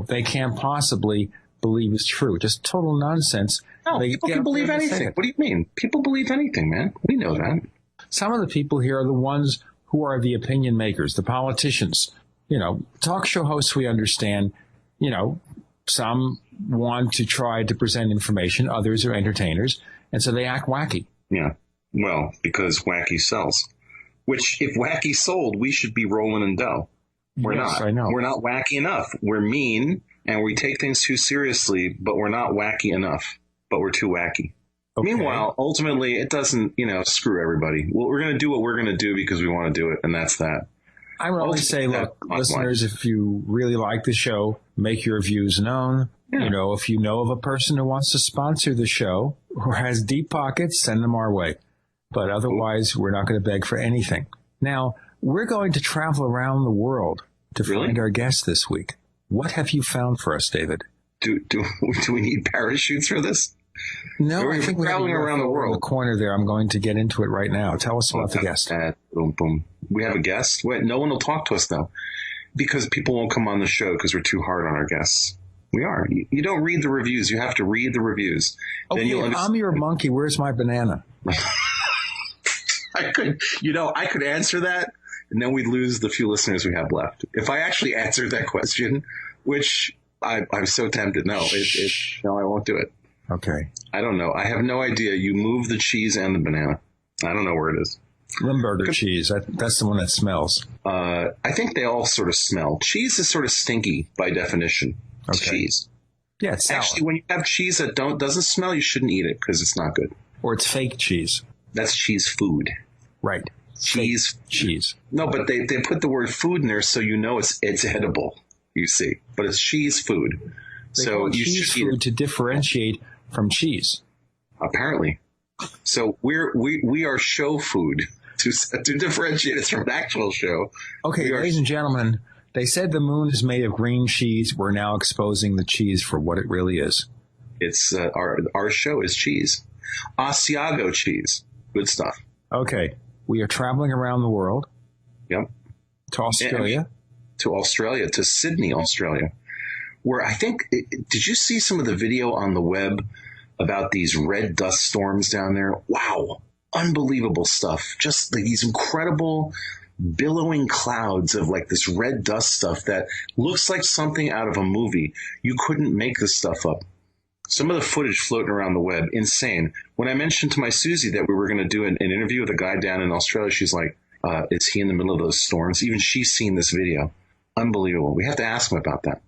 they can't possibly believe is true. Just total nonsense. No, people can believe anything. What do you mean? People believe anything, man. We know that. Some of the people here are the ones who are the opinion makers, the politicians. Talk show hosts, we understand. Some want to try to present information. Others are entertainers. And so they act wacky. Yeah. Well, because wacky sells. Which, if wacky sold, we should be rolling in dough. We're not. I know. We're not wacky enough. We're mean, and we take things too seriously, but we're not wacky enough. But we're too wacky. Okay. Meanwhile, ultimately, it doesn't, screw everybody. Well, we're going to do what we're going to do because we want to do it, and that's that. I would always say, look, listeners, if you really like the show, make your views known. Yeah. If you know of a person who wants to sponsor the show or has deep pockets, send them our way. But otherwise, we're not going to beg for anything. Now, we're going to travel around the world to find our guest this week. What have you found for us, David? Do we need parachutes for this? No, I think we're traveling around the world. In the corner there, I'm going to get into it right now. Tell us about the guest. Boom, boom. We have a guest? Wait, no one will talk to us, though, because people won't come on the show because we're too hard on our guests. We are. You don't read the reviews. You have to read the reviews. Okay, I'm your monkey. Where's my banana? I could answer that, and then we'd lose the few listeners we have left. If I actually answered that question, which I'm so tempted. No, I won't do it. Okay. I don't know. I have no idea. You move the cheese and the banana. I don't know where it is. Limburger cheese. That's the one that smells. I think they all sort of smell. Cheese is sort of stinky by definition. It's cheese. Yeah, it's sour. Actually, when you have cheese that doesn't smell, you shouldn't eat it because it's not good. Or it's fake cheese. That's cheese food. Right. Cheese. No, but they put the word food in there so it's edible, you see. But it's cheese food. So you cheese should eat food to differentiate from cheese. Apparently. So we are show food to differentiate us from an actual show. Okay, ladies and gentlemen, they said the moon is made of green cheese. We're now exposing the cheese for what it really is. It's our show is cheese. Asiago cheese. Good stuff. Okay. We are traveling around the world. Yep. To Australia. To Sydney, Australia. Where I think, did you see some of the video on the web about these red dust storms down there? Wow. Unbelievable stuff. Just these incredible billowing clouds of like this red dust stuff that looks like something out of a movie. You couldn't make this stuff up. Some of the footage floating around the web, insane. When I mentioned to my Susie that we were going to do an interview with a guy down in Australia, she's like, is he in the middle of those storms? Even she's seen this video. Unbelievable. We have to ask him about that.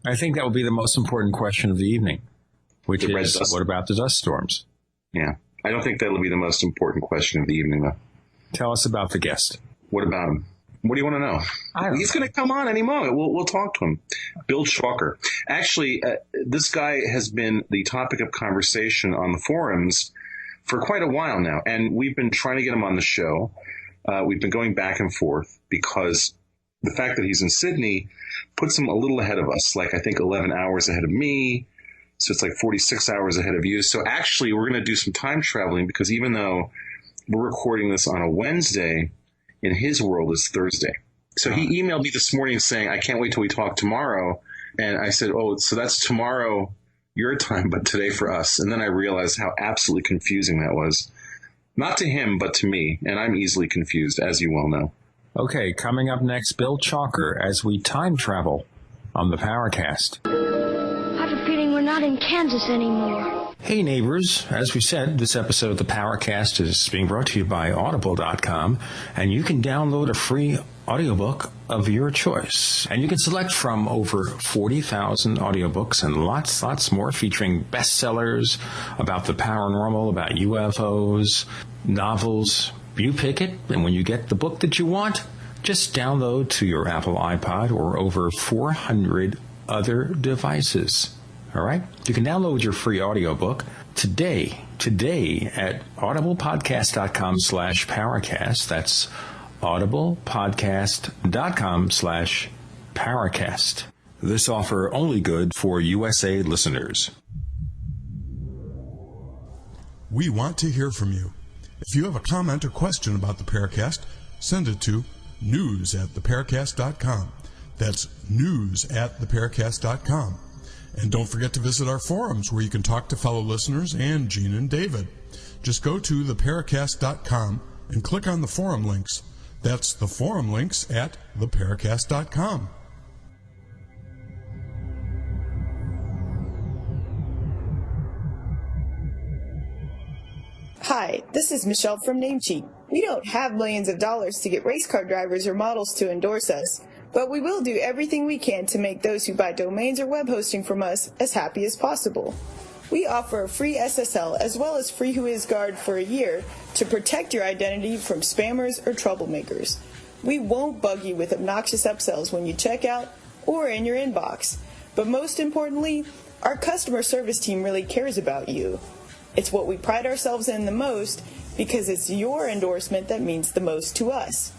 I think that will be the most important question of the evening, which is, what about the dust storms? Yeah. I don't think that'll be the most important question of the evening, though. Tell us about the guest. What about him? What do you want to know? He's going to come on any moment. We'll talk to him. Bill Chalker. Actually, this guy has been the topic of conversation on the forums for quite a while now, and we've been trying to get him on the show. We've been going back and forth because the fact that he's in Sydney puts him a little ahead of us, like I think 11 hours ahead of me. So it's like 46 hours ahead of you. So actually, we're going to do some time traveling because even though we're recording this on a Wednesday, in his world is Thursday. So he emailed me this morning saying, I can't wait till we talk tomorrow. And I said, oh, so that's tomorrow your time, but today for us. And then I realized how absolutely confusing that was. Not to him, but to me. And I'm easily confused, as you well know. Okay, coming up next, Bill Chalker as we time travel on the Paracast. I have a feeling we're not in Kansas anymore. Hey neighbors, as we said, this episode of the Paracast is being brought to you by Audible.com, and you can download a free audiobook of your choice. And you can select from over 40,000 audiobooks and lots more featuring bestsellers about the paranormal, about UFOs, novels. You pick it, and when you get the book that you want, just download to your Apple iPod or over 400 other devices. All right? You can download your free audiobook today at audiblepodcast.com/Paracast. That's audiblepodcast.com/Paracast. This offer only good for USA listeners. We want to hear from you. If you have a comment or question about the Paracast, send it to news@theparacast.com. That's news@theparacast.com. And don't forget to visit our forums where you can talk to fellow listeners and Gene and David. Just go to theparacast.com and click on the forum links. That's the forum links at theparacast.com. Hi, this is Michelle from Namecheap. We don't have millions of dollars to get race car drivers or models to endorse us, but we will do everything we can to make those who buy domains or web hosting from us as happy as possible. We offer a free SSL as well as free WhoisGuard for a year to protect your identity from spammers or troublemakers. We won't bug you with obnoxious upsells when you check out or in your inbox. But most importantly, our customer service team really cares about you. It's what we pride ourselves in the most because it's your endorsement that means the most to us.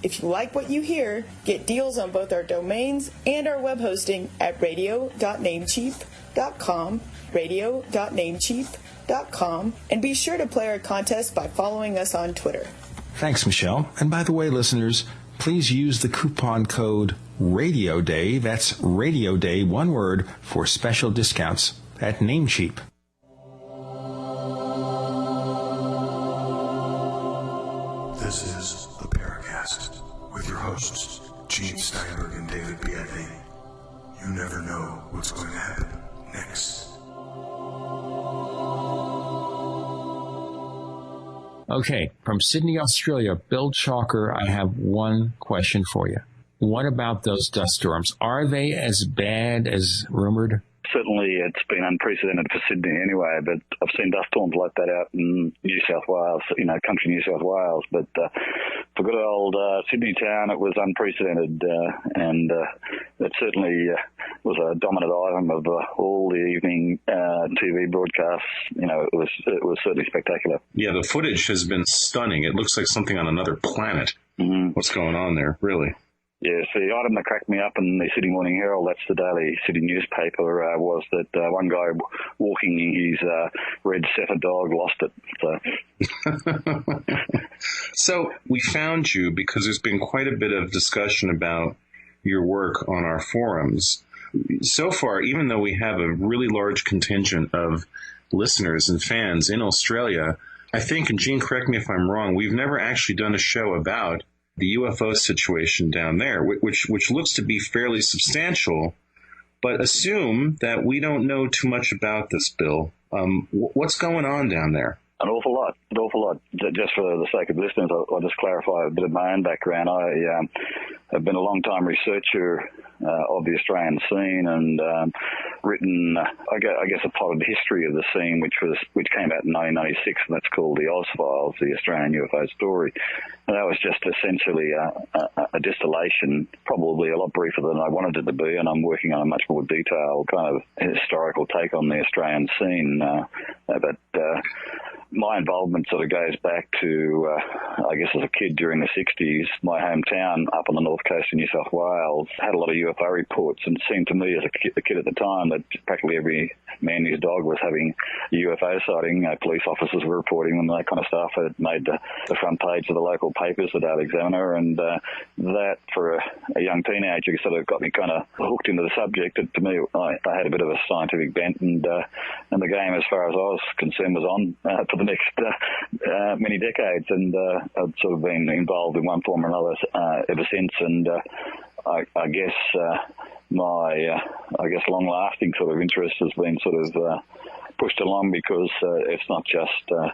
If you like what you hear, get deals on both our domains and our web hosting at radio.namecheap.com, radio.namecheap.com, and be sure to play our contest by following us on Twitter. Thanks, Michelle. And by the way, listeners, please use the coupon code RADIODAY, that's Radio Day, one word, for special discounts at Namecheap. This is the Paracast with your hosts, Gene Steinberg and David Biedny. You never know what's going to happen next. Okay, from Sydney, Australia, Bill Chalker, I have one question for you. What about those dust storms? Are they as bad as rumored? Certainly, it's been unprecedented for Sydney anyway, but I've seen dust storms like that out in New South Wales, country New South Wales. But for good old Sydney town, it was unprecedented, and it certainly was a dominant item of all the evening TV broadcasts. It was certainly spectacular. Yeah, the footage has been stunning. It looks like something on another planet. Mm-hmm. What's going on there, really? Yes, the item that cracked me up in the Sydney Morning Herald, that's the daily Sydney newspaper, was that one guy walking his red Setter dog lost it. So we found you because there's been quite a bit of discussion about your work on our forums. So far, even though we have a really large contingent of listeners and fans in Australia, I think, and Gene, correct me if I'm wrong, we've never actually done a show about the UFO situation down there, which looks to be fairly substantial, but assume that we don't know too much about this, Bill. What's going on down there? An awful lot. Just for the sake of listeners, I'll just clarify a bit of my own background. I have been a long-time researcher of the Australian scene and written, I guess, a plotted history of the scene, which came out in 1996, and that's called the Oz Files, the Australian UFO story. And that was just essentially a distillation, probably a lot briefer than I wanted it to be, and I'm working on a much more detailed kind of historical take on the Australian scene. But my involvement sort of goes back to, I guess, as a kid during the 60s. My hometown up on the north coast of New South Wales had a lot of UFO reports, and it seemed to me as a kid at the time that practically every man and his dog was having a UFO sighting. Police officers were reporting them, that kind of stuff. It made the front page of the local papers, the Daily Examiner, and that, for a young teenager, sort of got me kind of hooked into the subject. To me, I had a bit of a scientific bent, and the game, as far as I was concerned, was on for the next many decades, and I've sort of been involved in one form or another ever since. And I guess my long-lasting sort of interest has been sort of pushed along because it's not just a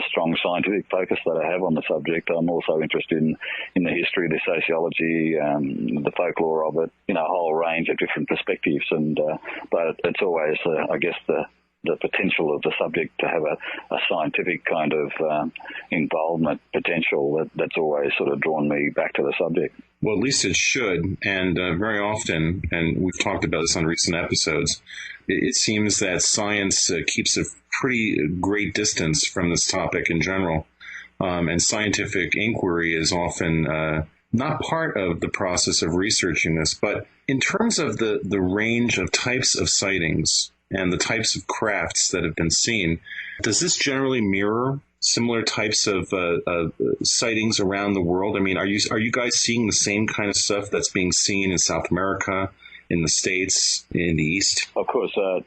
strong scientific focus that I have on the subject. I'm also interested in the history, the sociology, the folklore of it, a whole range of different perspectives. And but it's always, I guess, the potential of the subject to have a scientific kind of involvement potential that's always sort of drawn me back to the subject. Well, at least it should. And very often, and we've talked about this on recent episodes, it seems that science keeps a pretty great distance from this topic in general. And scientific inquiry is often not part of the process of researching this. But in terms of the range of types of sightings and the types of crafts that have been seen, does this generally mirror similar types of sightings around the world? I mean, are you guys seeing the same kind of stuff that's being seen in South America, in the States, in the East? Of course, the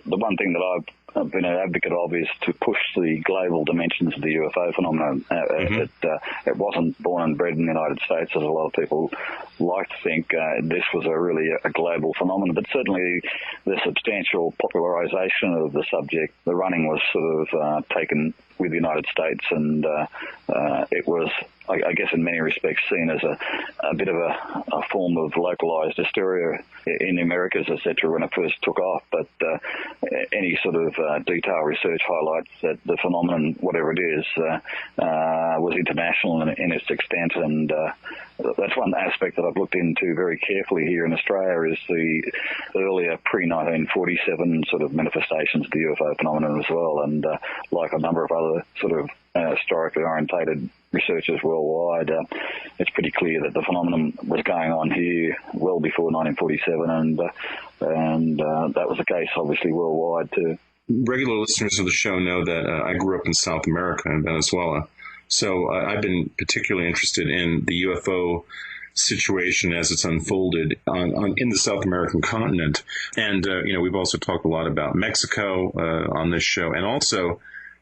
one thing that I've been an advocate of is to push the global dimensions of the UFO phenomenon. It wasn't born and bred in the United States, as a lot of people like to think. This was a global phenomenon, but certainly the substantial popularization of the subject, the running was sort of taken with the United States, and it was, I guess, in many respects seen as a bit of a form of localized hysteria in the Americas, etc., when it first took off. But any sort of detailed research highlights that the phenomenon, whatever it is, was international in its extent, and that's one aspect that I've looked into very carefully here in Australia, is the earlier pre-1947 sort of manifestations of the UFO phenomenon as well, and like a number of other sort of historically orientated researchers worldwide, it's pretty clear that the phenomenon was going on here well before 1947, and that was the case obviously worldwide too. Regular listeners of the show know that I grew up in South America, in Venezuela, so I've been particularly interested in the UFO situation as it's unfolded in the South American continent. And, we've also talked a lot about Mexico on this show. And also,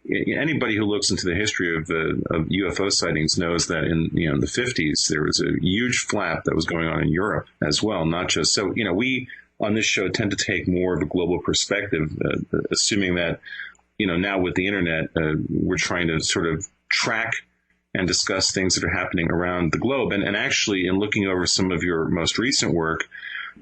anybody who looks into the history of UFO sightings knows that in the 50s, there was a huge flap that was going on in Europe as well. Not just so, we on this show tend to take more of a global perspective, assuming that, now with the internet, we're trying to sort of track and discuss things that are happening around the globe. And actually, in looking over some of your most recent work,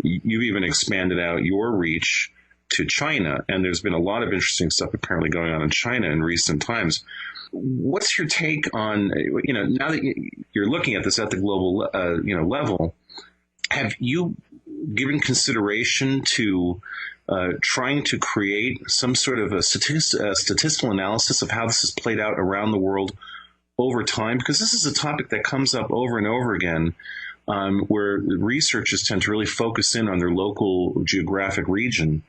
you've even expanded out your reach to China. And there's been a lot of interesting stuff apparently going on in China in recent times. What's your take on, now that you're looking at this at the global, level, have you given consideration to trying to create some sort of a statistical analysis of how this has played out around the world over time? Because this is a topic that comes up over and over again, where researchers tend to really focus in on their local geographic region.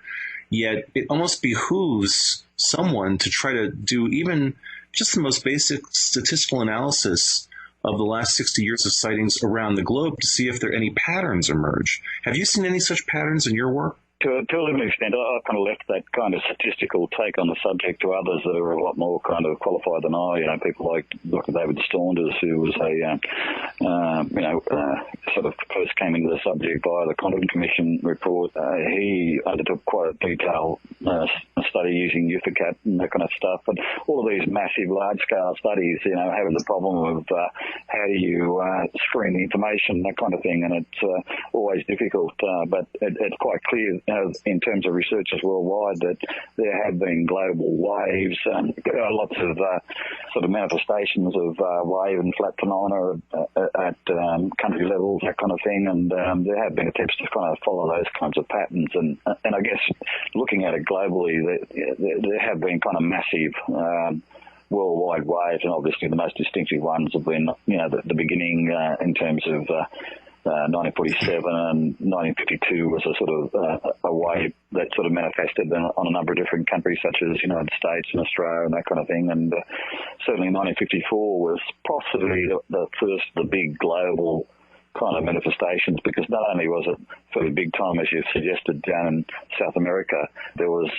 Yet it almost behooves someone to try to do even just the most basic statistical analysis of the last 60 years of sightings around the globe to see if there any patterns emerge. Have you seen any such patterns in your work? To a limited extent, I've kind of left that kind of statistical take on the subject to others that are a lot more kind of qualified than I. People like Dr. David Staunders, who was sort of first came into the subject via the Condon Commission report. He undertook quite a detailed study using UFOCAT and that kind of stuff. But all of these massive, large-scale studies, have the problem of how do you screen the information, that kind of thing, and it's always difficult. But it's quite clear in terms of researchers worldwide that there have been global waves and lots of sort of manifestations of wave and flat phenomena at country levels, that kind of thing, and there have been attempts to kind of follow those kinds of patterns, and I guess looking at it globally, there have been kind of massive worldwide waves, and obviously the most distinctive ones have been the beginning in terms of 1947 and 1952 was a sort of a wave that sort of manifested on a number of different countries, such as the United States and Australia and that kind of thing. And certainly 1954 was possibly the first of the big global kind of manifestations, because not only was it fairly big time, as you've suggested, down in South America, there was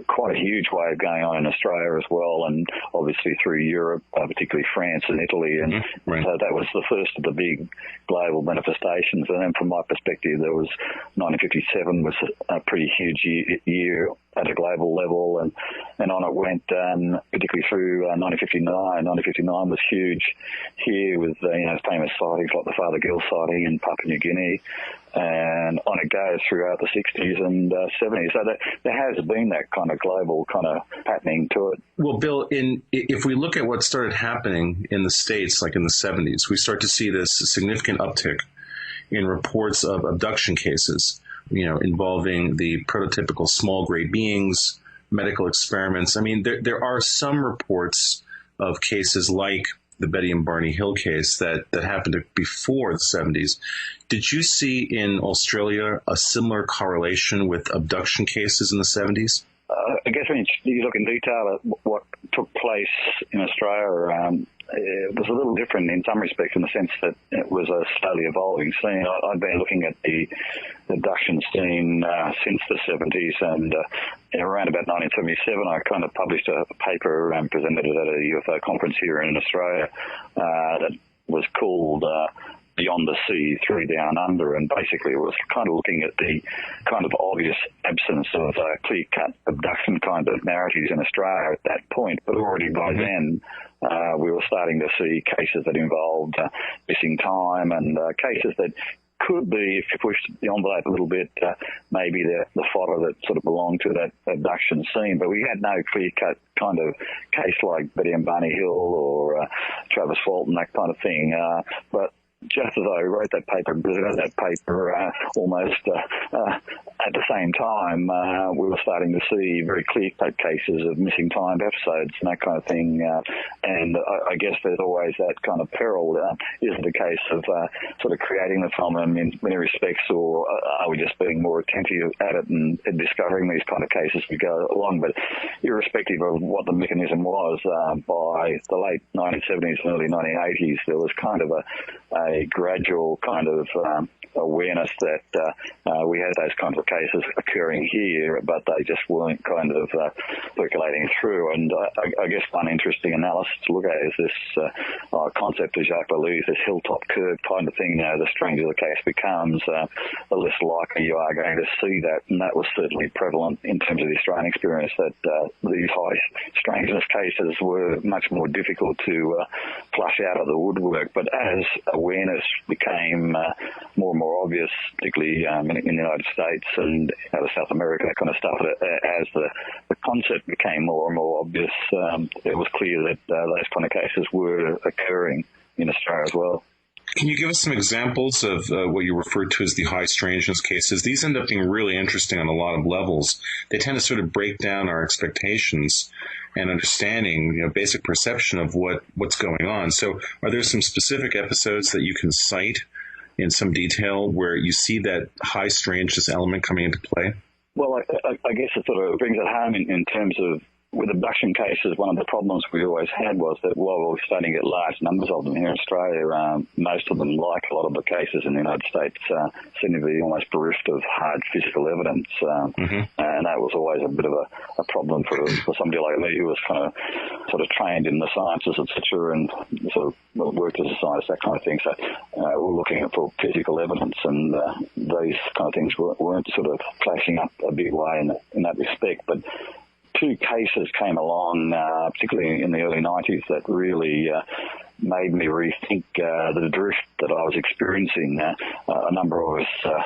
quite a huge wave going on in Australia as well, and obviously through Europe, particularly France and Italy, and so that was the first of the big global manifestations. And then from my perspective, there was 1957 was a pretty huge year at a global level, and on it went, particularly through 1959. 1959 was huge here with famous sightings like the Father Gill sighting in Papua New Guinea, and on it goes throughout the 60s and 70s. So there has been that kind of global kind of patterning to it. Well, Bill, if we look at what started happening in the States, like in the 70s, we start to see this significant uptick in reports of abduction cases, involving the prototypical small gray beings, medical experiments. I mean, there are some reports of cases like the Betty and Barney Hill case that happened before the 70s. Did you see in Australia a similar correlation with abduction cases in the 70s? I guess when you look in detail at what took place in Australia, it was a little different in some respects in the sense that it was a slowly evolving scene. I've been looking at the abduction scene since the 70s, and around about 1977 I kind of published a paper and presented it at a UFO conference here in Australia that was called Beyond the Sea, Through Down Under, and basically it was kind of looking at the kind of obvious absence of clear-cut abduction kind of narratives in Australia at that point, but already by then we were starting to see cases that involved missing time and cases that could be, if you push the envelope a little bit, maybe the fodder that sort of belonged to that abduction scene. But we had no clear-cut kind of case like Betty and Barney Hill or Travis Fulton, that kind of thing. But just as I wrote that paper, presented that paper almost at the same time, we were starting to see very clear-cut cases of missing time episodes and that kind of thing. And I guess there's always that kind of peril. Is it a case of sort of creating the phenomenon in many respects, or are we just being more attentive at it and discovering these kind of cases as we go along? But irrespective of what the mechanism was, by the late 1970s and early 1980s, there was kind of a gradual kind of awareness that we had those kinds of cases occurring here, but they just weren't kind of percolating through. And I guess one interesting analysis to look at is this concept of Jacques Ballou's, this hilltop curve kind of thing. The stranger the case becomes, the less likely you are going to see that. And that was certainly prevalent in terms of the Australian experience, that these high strangeness cases were much more difficult to flush out of the woodwork. But as awareness became more and more obvious, particularly in the United States and out of South America, that kind of stuff, as the concept became more and more obvious, it was clear that those kind of cases were occurring in Australia as well. Can you give us some examples of what you referred to as the high strangeness cases? These end up being really interesting on a lot of levels. They tend to sort of break down our expectations and understanding, basic perception of what's going on. So are there some specific episodes that you can cite in some detail where you see that high strangeness element coming into play? Well, I guess it sort of brings it home in terms of, with abduction cases, one of the problems we always had was that while we were starting to get large numbers of them here in Australia, most of them, like a lot of the cases in the United States, seem to be almost bereft of hard physical evidence. And that was always a bit of a problem for somebody like me who was kind of sort of trained in the sciences, etc., and sort of worked as a scientist, that kind of thing. So we're looking for physical evidence, and these kind of things weren't sort of flashing up a big way in that respect. But two cases came along, particularly in the early 90s, that really made me rethink the drift that I was experiencing. A number of us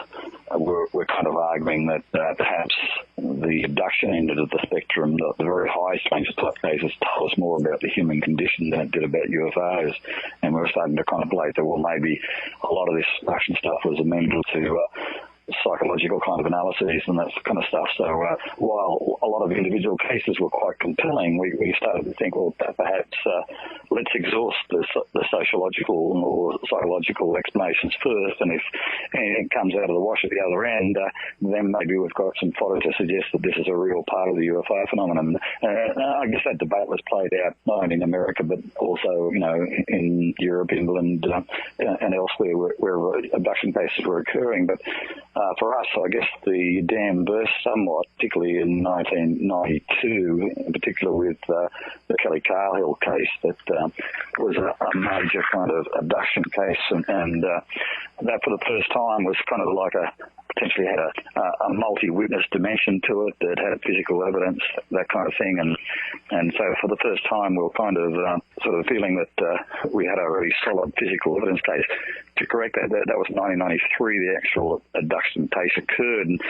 were kind of arguing that perhaps the abduction end of the spectrum, the very high strangeness type cases, told us more about the human condition than it did about UFOs. And we were starting to contemplate that, well, maybe a lot of this abduction stuff was amenable to psychological kind of analyses and that kind of stuff. So while a lot of individual cases were quite compelling, we started to think, well, perhaps let's exhaust the sociological or psychological explanations first, and if anything comes out of the wash at the other end, then maybe we've got some fodder to suggest that this is a real part of the UFO phenomenon. I guess that debate was played out not only in America but also, in Europe, England, and elsewhere where abduction cases were occurring. But for us, I guess the dam burst somewhat, particularly in 1992, in particular with the Kelly Carhill case that was a major kind of abduction case, and that for the first time was kind of like potentially had a multi-witness dimension to it that had physical evidence, that kind of thing. And so for the first time, we were kind of sort of feeling that we had a really solid physical evidence case. To correct that was 1993, the actual abduction case occurred. And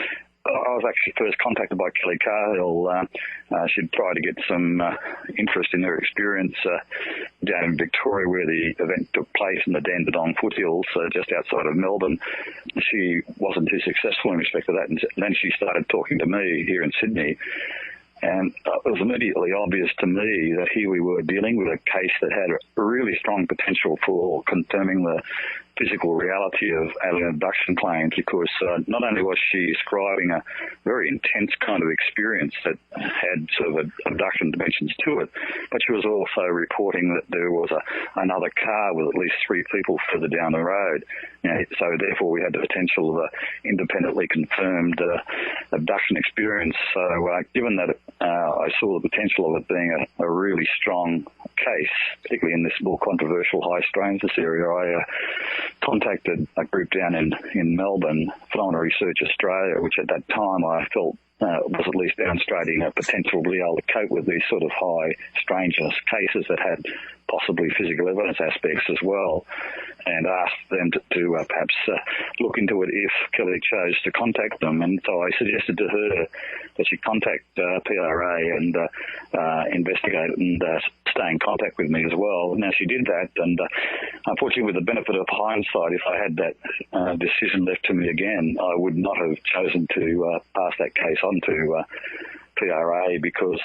I was actually first contacted by Kelly Carhill. She'd tried to get some interest in her experience down in Victoria, where the event took place in the Dandenong foothills just outside of Melbourne. She wasn't too successful in respect to that, and then she started talking to me here in Sydney. And it was immediately obvious to me that here we were dealing with a case that had a really strong potential for confirming the physical reality of alien abduction claims, because not only was she describing a very intense kind of experience that had sort of abduction dimensions to it, but she was also reporting that there was another car with at least 3 people further down the road. So therefore we had the potential of an independently confirmed abduction experience. So given that I saw the potential of it being a really strong case, particularly in this more controversial high strangeness area, I contacted a group down in Melbourne, Phenomena Research Australia, which at that time I felt was at least demonstrating a potential to be able to cope with these sort of high strangeness cases that had possibly physical evidence aspects as well, and asked them to perhaps look into it if Kelly chose to contact them. And so I suggested to her that she contact PRA and investigate and stay in contact with me as well. Now, she did that, and unfortunately, with the benefit of hindsight, if I had that decision left to me again, I would not have chosen to pass that case on to PRA, because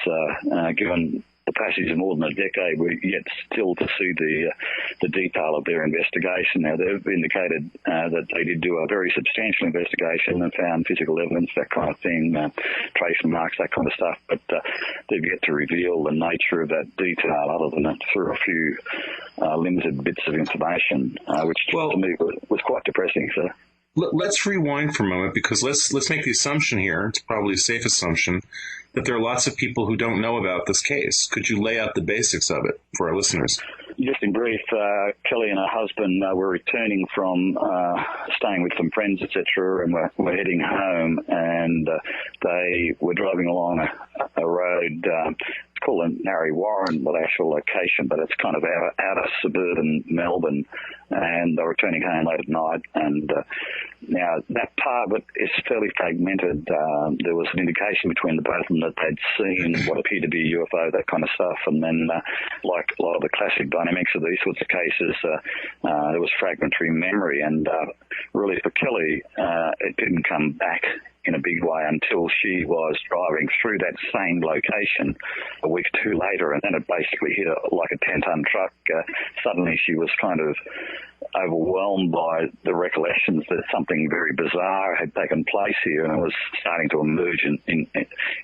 given the passage of more than a decade, we're yet still to see the detail of their investigation. Now, they've indicated that they did do a very substantial investigation and found physical evidence, that kind of thing, trace marks, that kind of stuff, but they've yet to reveal the nature of that detail other than through a few limited bits of information, which to me was quite depressing. So let's rewind for a moment, because let's make the assumption here, it's probably a safe assumption, that there are lots of people who don't know about this case. Could you lay out the basics of it for our listeners? Just in brief, Kelly and her husband were returning from staying with some friends, etc., and were heading home, and they were driving along a road. It's called Narre Warren, the actual location, but it's kind of out of suburban Melbourne, and they were returning home late at night. And now that part of it is fairly fragmented. There was an indication between the both of them that they'd seen what appeared to be a UFO, that kind of stuff, and then like a lot of the classic dynamics of these sorts of cases, there was fragmentary memory, and really for Kelly, it didn't come back in a big way until she was driving through that same location a week or two later, and then it basically hit her like a 10-ton truck. Suddenly she was kind of overwhelmed by the recollections that something very bizarre had taken place here, and it was starting to emerge in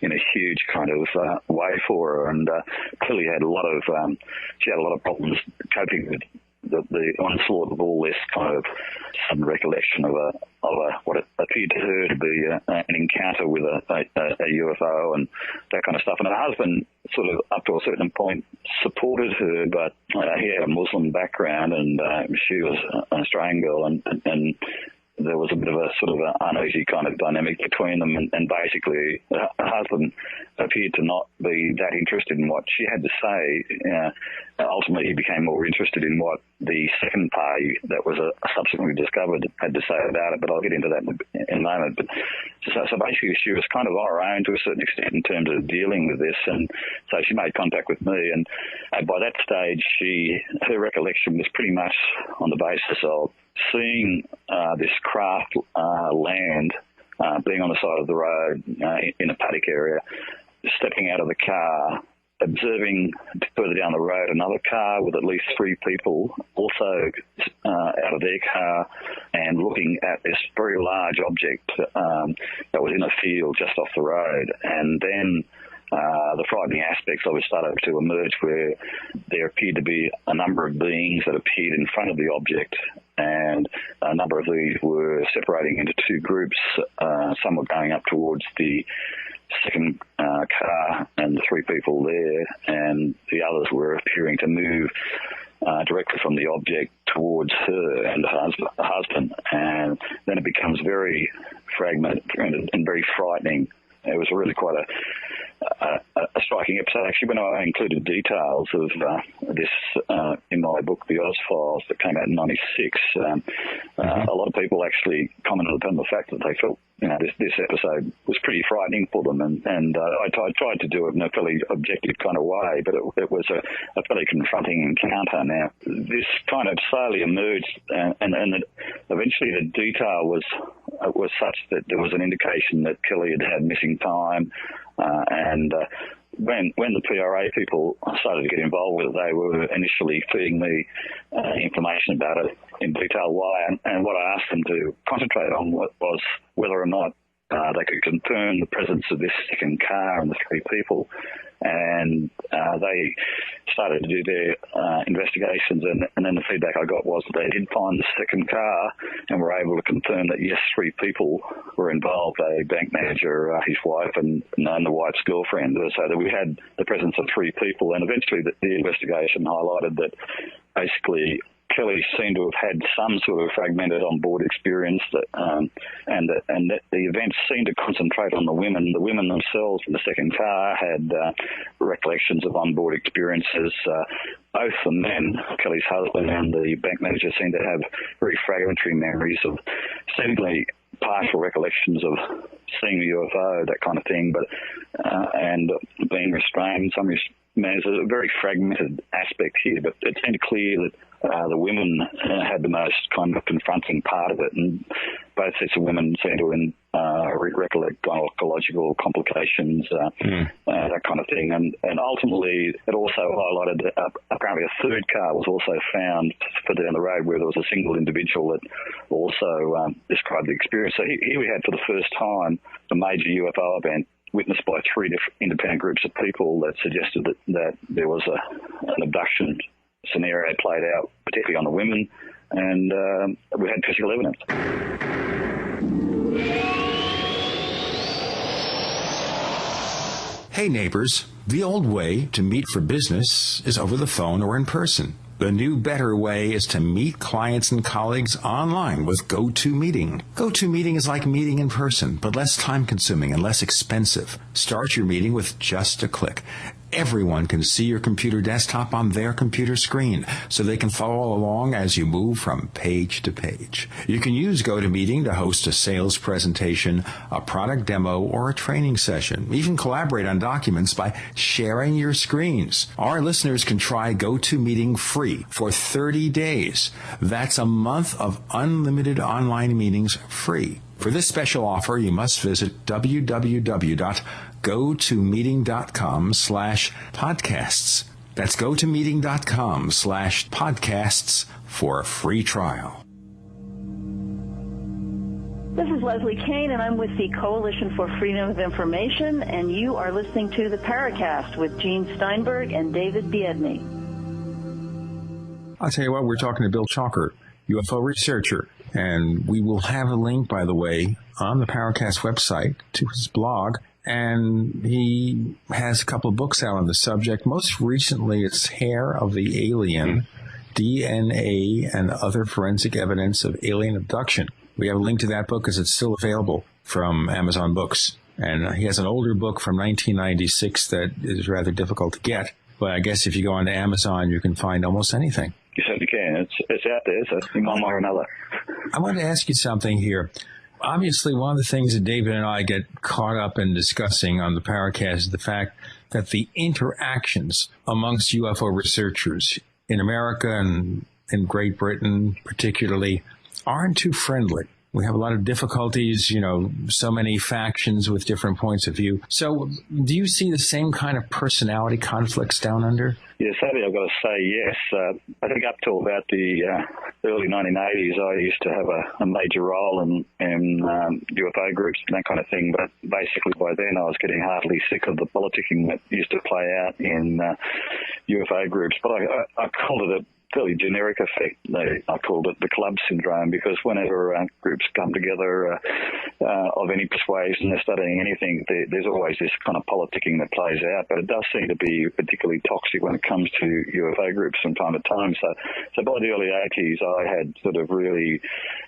a huge kind of way for her, and clearly had a lot of problems coping with the onslaught of all this kind of sudden recollection of what it appeared to her to be an encounter with a UFO and that kind of stuff. And her husband, sort of up to a certain point, supported her, but he had a Muslim background, and she was an Australian girl, and there was a bit of a sort of an uneasy kind of dynamic between them, and basically her husband appeared to not be that interested in what she had to say. Ultimately, he became more interested in what the second party that was subsequently discovered had to say about it, but I'll get into that in a moment. But so basically, she was kind of on her own to a certain extent in terms of dealing with this, and so she made contact with me, and by that stage, her recollection was pretty much on the basis of seeing this craft land, being on the side of the road in a paddock area, stepping out of the car, observing further down the road another car with at least 3 people also out of their car, and looking at this very large object that was in a field just off the road. And then the frightening aspects of it started to emerge, where there appeared to be a number of beings that appeared in front of the object, and a number of these were separating into 2 groups. Some were going up towards the second car and the 3 people there, and the others were appearing to move directly from the object towards her and her husband. And then it becomes very fragmented and very frightening. It was really quite a striking episode. Actually, when I included details of this in my book, The Oz Files, that came out in '96, a lot of people actually commented upon the fact that they felt this episode was pretty frightening for them, and I tried to do it in a fairly objective kind of way, but it was a fairly confronting encounter. Now, this kind of slowly emerged, and eventually the detail was such that there was an indication that Kelly had missing time. When the PRA people started to get involved with it, they were initially feeding me information about it in detail why, and what I asked them to concentrate on was whether or not they could confirm the presence of this second car and the three people. And they started to do their investigations, and then the feedback I got was that they did find the second car and were able to confirm that, yes, three people were involved, a bank manager, his wife, and the wife's girlfriend. So that we had the presence of three people, and eventually the investigation highlighted that basically Kelly seemed to have had some sort of fragmented on-board experience, and that the events seemed to concentrate on the women. The women themselves in the second car had recollections of on-board experiences. Both the men, Kelly's husband and the bank manager, seemed to have very fragmentary memories of seemingly partial recollections of seeing the UFO, that kind of thing, but and being restrained in some respects. There's a very fragmented aspect here, but it seemed clear that the women had the most kind of confronting part of it, and both sets of women seemed to recollect gynecological complications, that kind of thing. And ultimately, it also highlighted that apparently a third car was also found further down the road where there was a single individual that also described the experience. So here we had, for the first time, a major UFO event witnessed by three different independent groups of people that suggested that there was an abduction scenario played out, particularly on the women, and we had physical evidence. Hey neighbors, the old way to meet for business is over the phone or in person. The new, better way is to meet clients and colleagues online with GoToMeeting. GoToMeeting is like meeting in person, but less time-consuming and less expensive. Start your meeting with just a click. Everyone can see your computer desktop on their computer screen, so they can follow along as you move from page to page. You can use GoToMeeting to host a sales presentation, a product demo, or a training session. Even collaborate on documents by sharing your screens. Our listeners can try GoToMeeting free for 30 days. That's a month of unlimited online meetings free. For this special offer, you must visit www.gotomeeting.com/podcasts. That's gotomeeting.com/podcasts for a free trial. This is Leslie Kane, and I'm with the Coalition for Freedom of Information, and you are listening to the Paracast with Gene Steinberg and David Biedney. I'll tell you what, we're talking to Bill Chalker, UFO researcher. And we will have a link, by the way, on the Paracast website to his blog. And he has a couple of books out on the subject. Most recently, it's Hair of the Alien, DNA and Other Forensic Evidence of Alien Abduction. We have a link to that book because it's still available from Amazon Books. And he has an older book from 1996 that is rather difficult to get. But I guess if you go onto Amazon, you can find almost anything. You certainly can. It's out there, so in one way or another. I want to ask you something here. Obviously, one of the things that David and I get caught up in discussing on the Paracast is the fact that the interactions amongst UFO researchers in America and in Great Britain particularly aren't too friendly. We have a lot of difficulties, so many factions with different points of view. So do you see the same kind of personality conflicts down under? Yeah, sadly, I've got to say yes. I think up till about the early 1980s, I used to have a major role in UFO groups and that kind of thing. But basically by then I was getting heartily sick of the politicking that used to play out in UFO groups. But I called it a fairly generic effect. I called it the club syndrome, because whenever groups come together of any persuasion, they're studying anything, there's always this kind of politicking that plays out, but it does seem to be particularly toxic when it comes to UFO groups from time to time. So by the early 80s, I had sort of really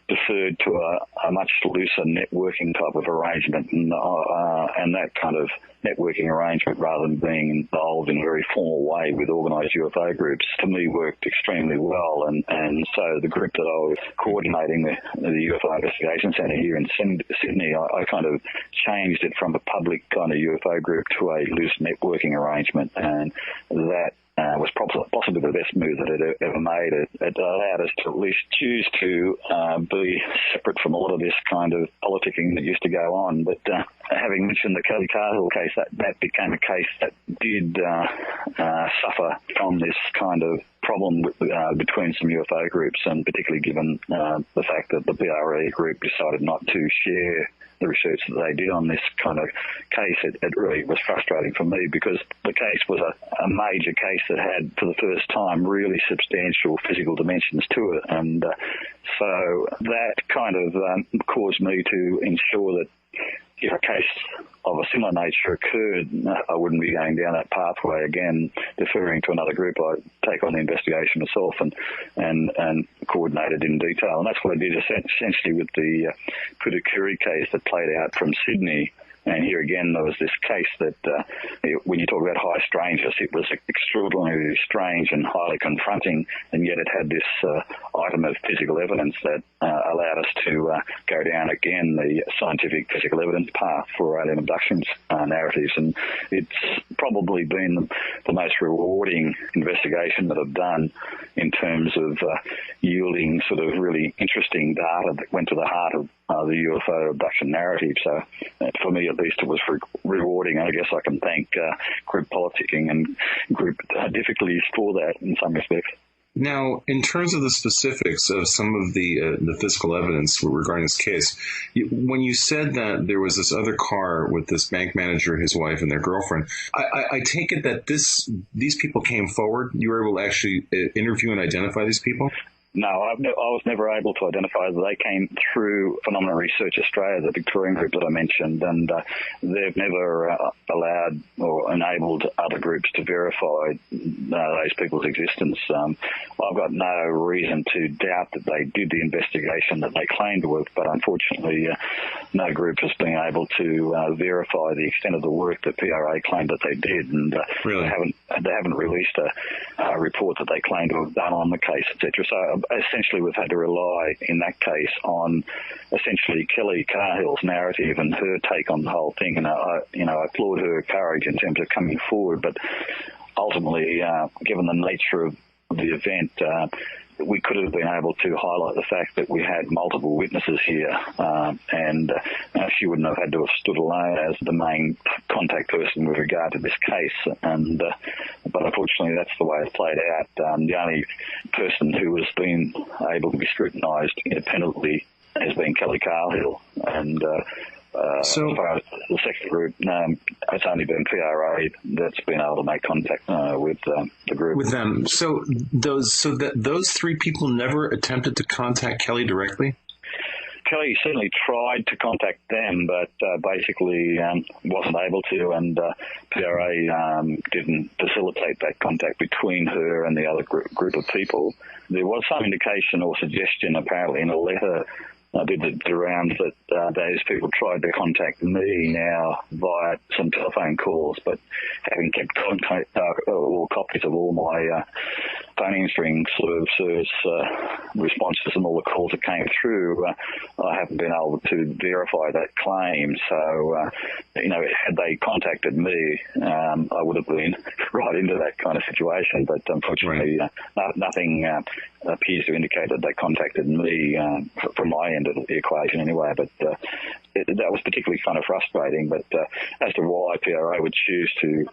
deferred to a much looser networking type of arrangement, and that kind of networking arrangement, rather than being involved in a very formal way with organised UFO groups, to me worked extremely well. And so the group that I was coordinating, the UFO Investigation Centre here in Sydney, I kind of changed it from a public kind of UFO group to a loose networking arrangement, and that was possibly the best move that it ever made. It allowed us to at least choose to be separate from a lot of this kind of politicking that used to go on. But having mentioned the Kelly Cahill case, that became a case that did suffer from this kind of problem between some UFO groups, and particularly given the fact that the PRE group decided not to share the research that they did on this kind of case. It really was frustrating for me, because the case was a major case that had, for the first time, really substantial physical dimensions to it. And so that kind of caused me to ensure that if a case of a similar nature occurred, I wouldn't be going down that pathway again, deferring to another group. I'd take on the investigation myself and coordinate it in detail. And that's what I did essentially with the Putukuri case that played out from Sydney. And here again, there was this case that when you talk about high strangeness, it was extraordinarily strange and highly confronting, and yet it had this item of physical evidence that allowed us to go down again the scientific physical evidence path for alien abductions narratives. And it's probably been the most rewarding investigation that I've done in terms of yielding sort of really interesting data that went to the heart of the UFO abduction narrative. So for me, at least, it was rewarding. I guess I can thank group politicking and group difficulties for that in some respects. Now, in terms of the specifics of some of the physical evidence regarding this case, when you said that there was this other car with this bank manager, his wife, and their girlfriend, I take it that these people came forward. You were able to actually interview and identify these people? No, I was never able to identify that. They came through Phenomena Research Australia, the Victorian group that I mentioned, and they've never allowed or enabled other groups to verify those people's existence. I've got no reason to doubt that they did the investigation that they claimed to have, but unfortunately no group has been able to verify the extent of the work that PRA claimed that they did, and really? they haven't released a report that they claim to have done on the case, etc. So essentially, we've had to rely in that case on essentially Kelly Cahill's narrative and her take on the whole thing. And I applaud her courage in terms of coming forward. But ultimately, given the nature of the event, we could have been able to highlight the fact that we had multiple witnesses here, and she wouldn't have had to have stood alone as the main contact person with regard to this case. And but unfortunately, that's the way it played out. The only person who has been able to be scrutinised independently has been Kelly Cahill, and so as far as the second group, it's only been PRA that's been able to make contact with the group. With them. So those three people never attempted to contact Kelly directly? Kelly certainly tried to contact them, but basically wasn't able to, and PRA didn't facilitate that contact between her and the other group of people. There was some indication or suggestion, apparently, in a letter I did the rounds that those people tried to contact me now via some telephone calls, but having kept contact or copies of all my phoning string sort of service responses and all the calls that came through, I haven't been able to verify that claim. So, had they contacted me, I would have been right into that kind of situation. But unfortunately, nothing appears to indicate that they contacted me from my end of the equation anyway. But that was particularly kind of frustrating. But as to why PRA would choose to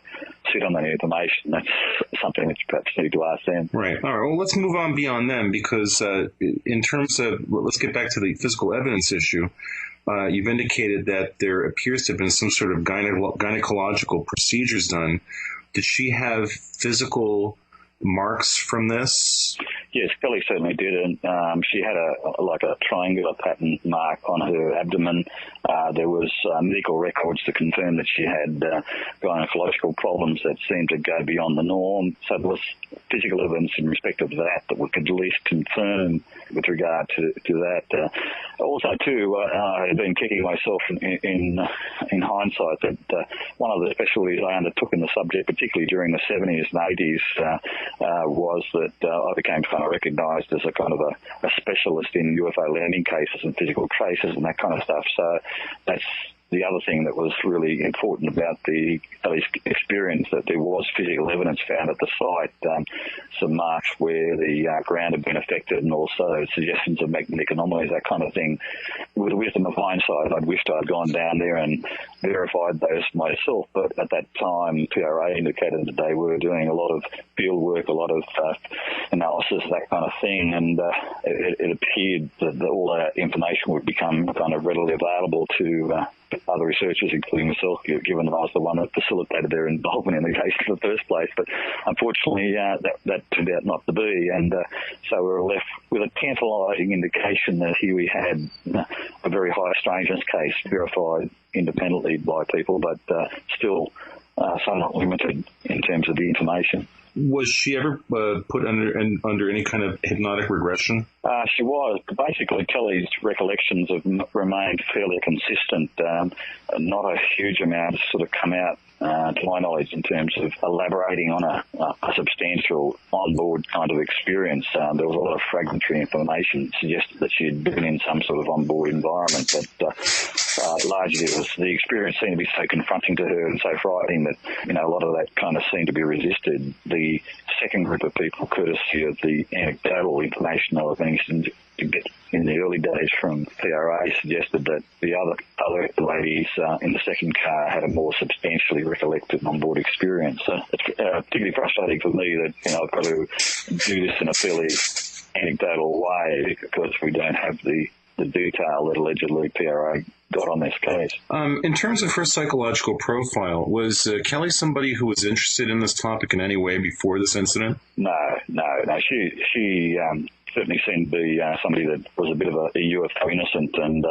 sit on that information, that's something that you perhaps need to ask them. Right. All right. Well, let's move on beyond them, because in terms of, let's get back to the physical evidence issue. You've indicated that there appears to have been some sort of gynecological procedures done. Did she have physical marks from this? Yes, Kelly certainly did, and she had a triangular pattern mark on her abdomen. There was medical records to confirm that she had gynecological problems that seemed to go beyond the norm. So there was physical evidence in respect of that we could at least confirm with regard to that. Also, too, I had been kicking myself in hindsight that one of the specialties I undertook in the subject, particularly during the 70s and 80s, was that I became kind of recognised as a kind of a specialist in UFO landing cases and physical traces and that kind of stuff. So that's the other thing that was really important about the experience, that there was physical evidence found at the site, some marks where the ground had been affected, and also suggestions of magnetic anomalies, that kind of thing. With the wisdom of hindsight, I'd wished I'd gone down there and verified those myself, but at that time PRA indicated that they were doing a lot of field work, a lot of analysis, that kind of thing, and it appeared that all that information would become kind of readily available to other researchers, including myself, given that I was the one that facilitated their involvement in the case in the first place. But unfortunately, that turned out not to be, and so we were left with a tantalising indication that here we had a very high strangeness case verified independently by people, but still somewhat limited in terms of the information. Was she ever put under any kind of hypnotic regression? She was. Basically, Kelly's recollections have remained fairly consistent. Not a huge amount has sort of come out, to my knowledge, in terms of elaborating on a substantial on-board kind of experience. There was a lot of fragmentary information suggested that she had been in some sort of on-board environment, but largely it was the experience seemed to be so confronting to her and so frightening that, a lot of that kind of seemed to be resisted. The second group of people, courtesy of the anecdotal information I was managing to get in the early days from PRA, suggested that the other ladies in the second car had a more substantially recollected onboard experience. So it's particularly frustrating for me that I've got to do this in a fairly anecdotal way because we don't have the detail that allegedly PRA got on this case. In terms of her psychological profile, was Kelly somebody who was interested in this topic in any way before this incident? No. She certainly seemed to be somebody that was a bit of a UFO innocent, and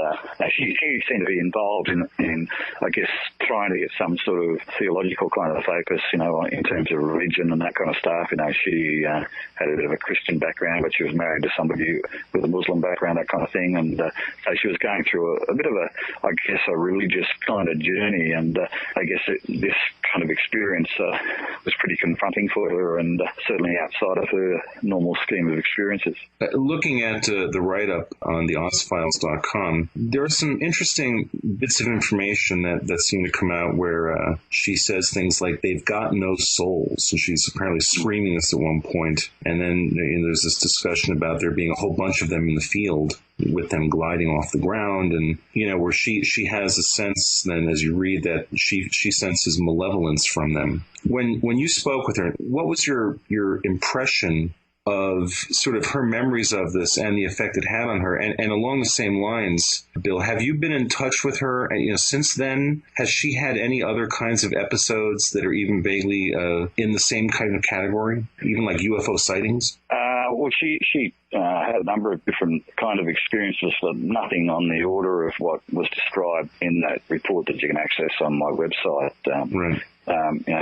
she seemed to be involved in, I guess, trying to get some sort of theological kind of focus, in terms of religion and that kind of stuff. She had a bit of a Christian background, but she was married to somebody with a Muslim background, that kind of thing, and so she was going through a bit of a religious kind of journey, and I guess this kind of experience was pretty confronting for her, and certainly outside of her normal scheme of experiences. Looking at the write-up on the OzFiles.com, there are some interesting bits of information that seem to come out where she says things like, they've got no souls. And she's apparently screaming this at one point. And then there's this discussion about there being a whole bunch of them in the field with them gliding off the ground, and where she has a sense then, as you read, that she senses malevolence from them. When you spoke with her, what was your impression of sort of her memories of this and the effect it had on her? And along the same lines, Bill, have you been in touch with her since then? Has she had any other kinds of episodes that are even vaguely in the same kind of category, even like UFO sightings? Well, she had a number of different kind of experiences, but nothing on the order of what was described in that report that you can access on my website. Right.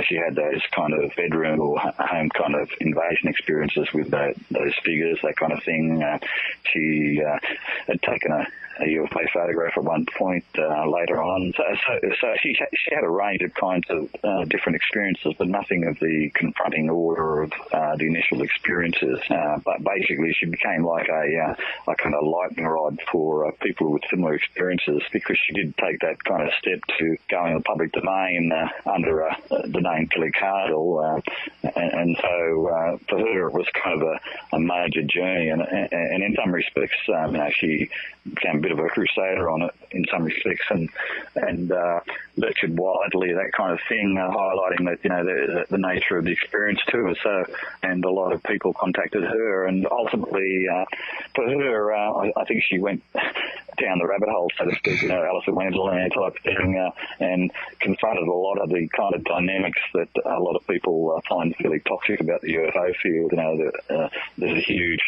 She had those kind of bedroom or home kind of invasion experiences with those figures, that kind of thing. She had taken a UFO photograph at one point later on. So she had a range of kinds of different experiences, but nothing of the confronting order of the initial experiences. But basically, she became like a kind of lightning rod for people with similar experiences, because she did take that kind of step to go in the public domain under the name Kelly Cardle, and so for her it was kind of a major journey, and in some respects, she became a bit of a crusader on it in some respects, and lectured widely, that kind of thing, highlighting that the nature of the experience to her. So, and a lot of people contacted her, and ultimately, for her, I think she went down the rabbit hole, so to speak, Alice in Wonderland type thing, and confronted a lot of the kind of dynamics that a lot of people find fairly toxic about the UFO field. There's a huge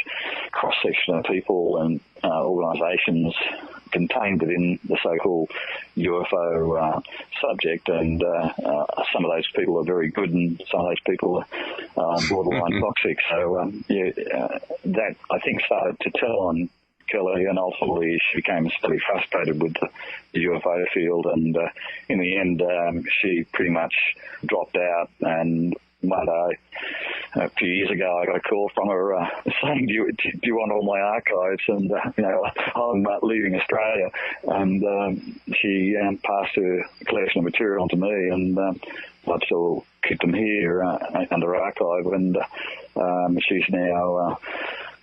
cross-section of people and organisations contained within the so-called UFO subject, and some of those people are very good and some of those people are borderline toxic. So that, I think, started to tell on Kelly, and ultimately she became fairly frustrated with the UFO field, and in the end she pretty much dropped out, and one day a few years ago, I got a call from her saying, do you want all my archives? And, I'm leaving Australia. And she passed her collection of material on to me, and I've still kept them here under archive. And she's now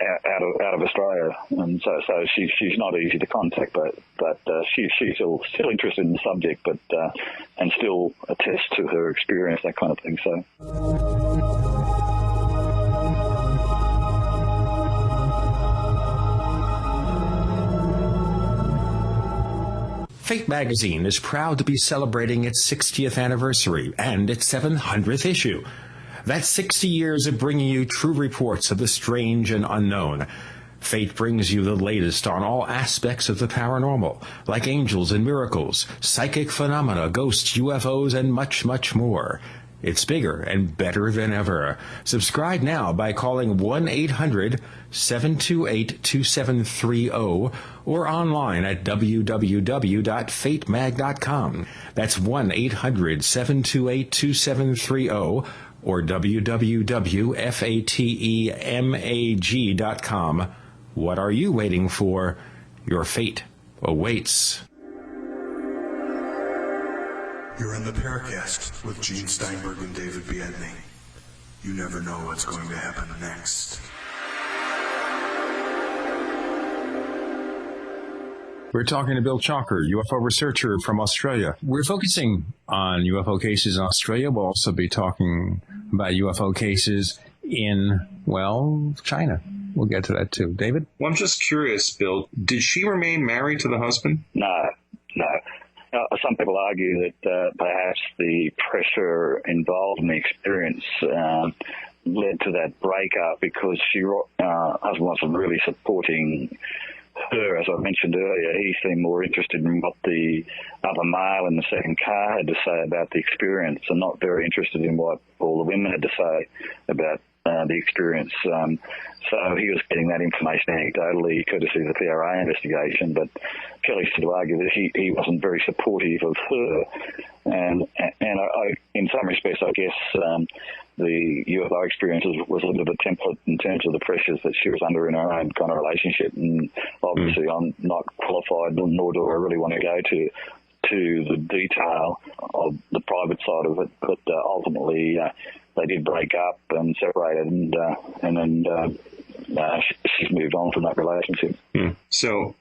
out of Australia, and so she's not easy to contact, but she's still interested in the subject, but and still attests to her experience, that kind of thing. So. Fate magazine is proud to be celebrating its 60th anniversary and its 700th issue. That's 60 years of bringing you true reports of the strange and unknown. Fate brings you the latest on all aspects of the paranormal, like angels and miracles, psychic phenomena, ghosts, UFOs, and much, much more. It's bigger and better than ever. Subscribe now by calling 1-800-728-2730 or online at www.fatemag.com. That's 1-800-728-2730 or www.fatemag.com. What are you waiting for? Your fate awaits. You're in the Paracast with Gene Steinberg and David Biedney. You never know what's going to happen next. We're talking to Bill Chalker, UFO researcher from Australia. We're focusing on UFO cases in Australia. We'll also be talking about UFO cases in, China. We'll get to that too. David? Well, I'm just curious, Bill, did she remain married to the husband? No. Some people argue that perhaps the pressure involved in the experience led to that breakup because her husband wasn't really supporting her. As I mentioned earlier, he seemed more interested in what the other male in the second car had to say about the experience and not very interested in what all the women had to say about the experience. So he was getting that information anecdotally, courtesy of the PRA investigation, but Kelly seemed to argue that he wasn't very supportive of her. And I, in some respects, I guess the UFO experience was a little bit of a template in terms of the pressures that she was under in her own kind of relationship. And obviously I'm not qualified, nor do I really want to go to the detail of the private side of it, but ultimately they did break up and separated, and then she's moved on from that relationship. So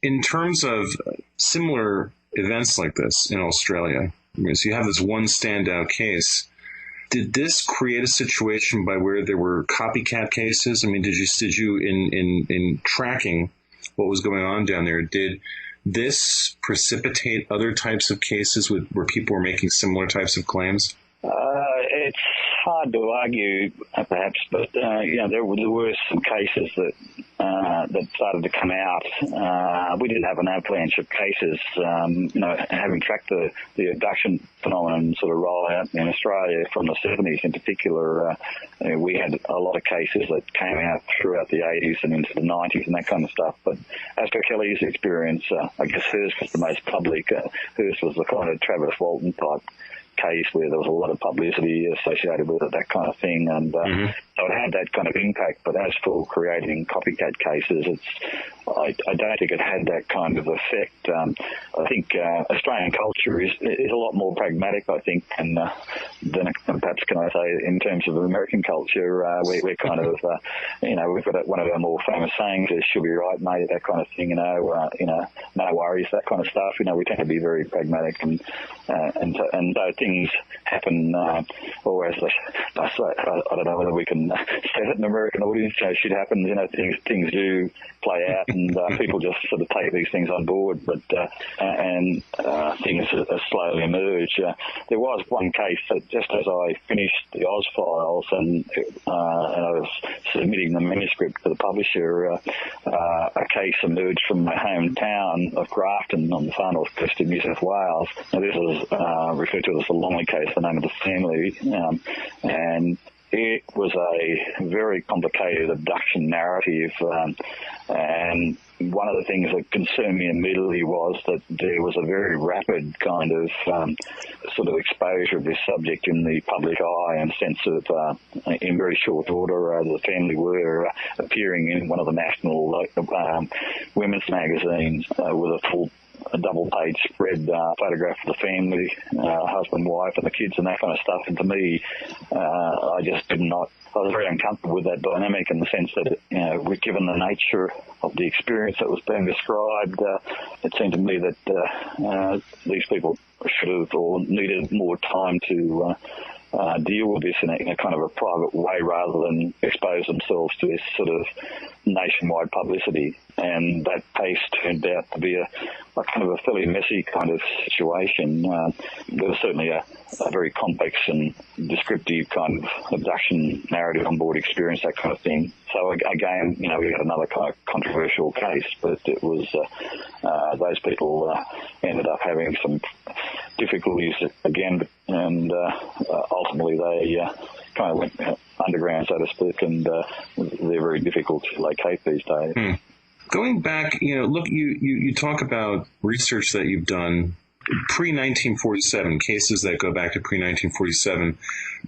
in terms of similar events like this in Australia, so you have this one standout case. Did this create a situation by where there were copycat cases? I mean, did you in tracking what was going on down there, did this precipitate other types of cases where people were making similar types of claims? It's hard to argue, perhaps, but there were some cases that started to come out. We didn't have an avalanche of cases. Having tracked the abduction phenomenon sort of roll out in Australia from the 70s in particular, we had a lot of cases that came out throughout the 80s and into the 90s and that kind of stuff. But as for Kelly's experience, I guess hers was the most public. Hers was the kind of Travis Walton type case where there was a lot of publicity associated with it, that kind of thing, and so it had that kind of impact. But as for creating copycat cases, I don't think it had that kind of effect. I think Australian culture is a lot more pragmatic, I think, than perhaps, can I say, in terms of American culture. We're kind of, we've got one of our more famous sayings is "she'll be right, mate," that kind of thing. No worries, that kind of stuff. We tend to be very pragmatic, and so things happen. Or as I say, I don't know whether we can say that in an American audience. Shit happens. Things do play out, and people just sort of take these things on board. But things slowly emerge. There was one case that just as I finished the Oz files and I was submitting the manuscript to the publisher, a case emerged from my hometown of Grafton on the far north coast of New South Wales. Now, this was referred to as the Longley case, the name of the family, and it was a very complicated abduction narrative, and one of the things that concerned me immediately was that there was a very rapid kind of sort of exposure of this subject in the public eye, and sense of, in very short order, the family were appearing in one of the national women's magazines with a double-page spread photograph of the family, husband, wife, and the kids, and that kind of stuff. And to me, I was very uncomfortable with that dynamic, in the sense that, given the nature of the experience that was being described, it seemed to me that these people should have or needed more time to deal with this in a kind of a private way, rather than expose themselves to this sort of nationwide publicity. And that case turned out to be a kind of a fairly messy kind of situation. There was certainly a very complex and descriptive kind of abduction narrative on board experience, that kind of thing. So again, we had another kind of controversial case, but it was those people ended up having some difficulties again, and ultimately they kind of went underground, so to speak, and they're very difficult to locate these days. Going back, look, you talk about research that you've done pre-1947, cases that go back to pre-1947,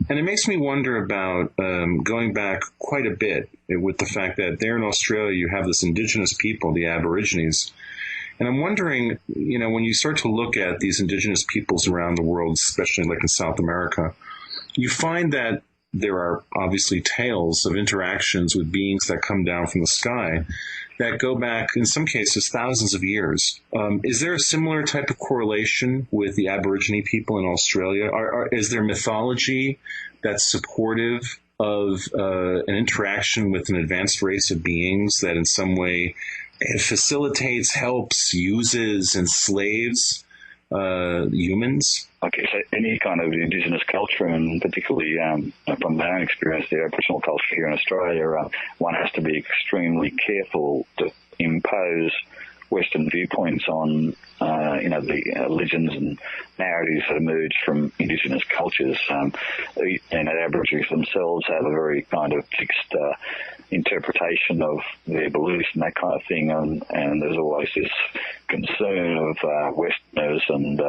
and it makes me wonder about going back quite a bit with the fact that there in Australia you have this indigenous people, the Aborigines, and I'm wondering, when you start to look at these indigenous peoples around the world, especially like in South America, you find that there are obviously tales of interactions with beings that come down from the sky that go back, in some cases, thousands of years. Is there a similar type of correlation with the Aborigine people in Australia? Is there mythology that's supportive of an interaction with an advanced race of beings that in some way facilitates, helps, uses, enslaves humans? I guess any kind of indigenous culture, and particularly from my own experience, the Aboriginal culture here in Australia, one has to be extremely careful to impose Western viewpoints on, the legends and narratives that emerge from indigenous cultures. And Aborigines themselves have a very kind of fixed interpretation of their beliefs and that kind of thing, and there's always this concern of Westerners and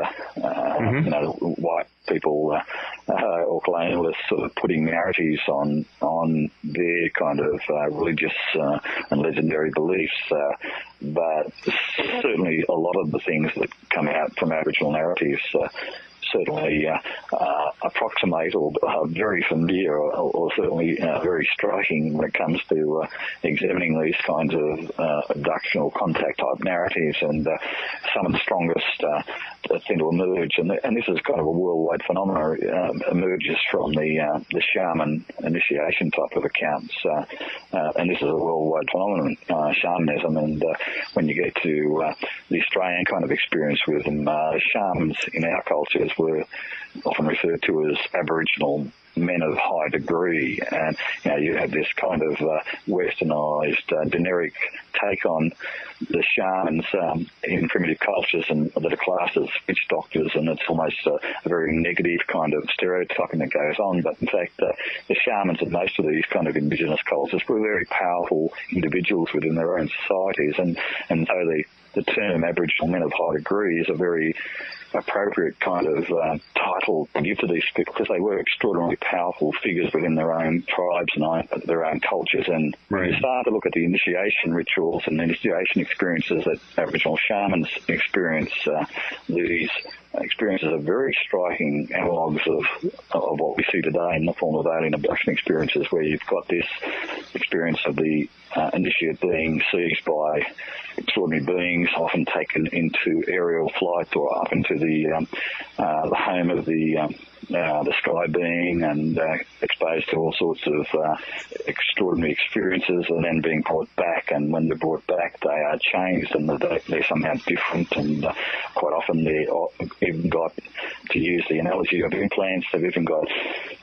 white people or colonialists sort of putting narratives on their kind of religious and legendary beliefs. But certainly a lot of the things that come out from Aboriginal narratives certainly approximate or are very familiar or certainly very striking when it comes to examining these kinds of abduction or contact type narratives, and some of the strongest tend to emerge, and this is kind of a worldwide phenomenon, emerges from the shaman initiation type of accounts, and this is a worldwide phenomenon, shamanism, and when you get to the Australian kind of experience with them, shamans in our cultures were often referred to as Aboriginal men of high degree, and you have this kind of westernized generic take on the shamans in primitive cultures, and that are classed as witch doctors, and it's almost a very negative kind of stereotyping that goes on. But in fact, the shamans of most of these kind of indigenous cultures were very powerful individuals within their own societies, and so the term Aboriginal men of high degree is a very appropriate kind of title to give to these people, because they were extraordinarily powerful figures within their own tribes and their own cultures. And when you start to look at the initiation rituals and initiation experiences that Aboriginal shamans experience, these experiences are very striking analogues of what we see today in the form of alien abduction experiences, where you've got this experience of the initiate being seized by extraordinary beings, often taken into aerial flight or up into the home of the sky being, and exposed to all sorts of extraordinary experiences, and then being brought back. And when they're brought back, they are changed, and they're somehow different. And quite often they've even got, to use the analogy of implants, they've even got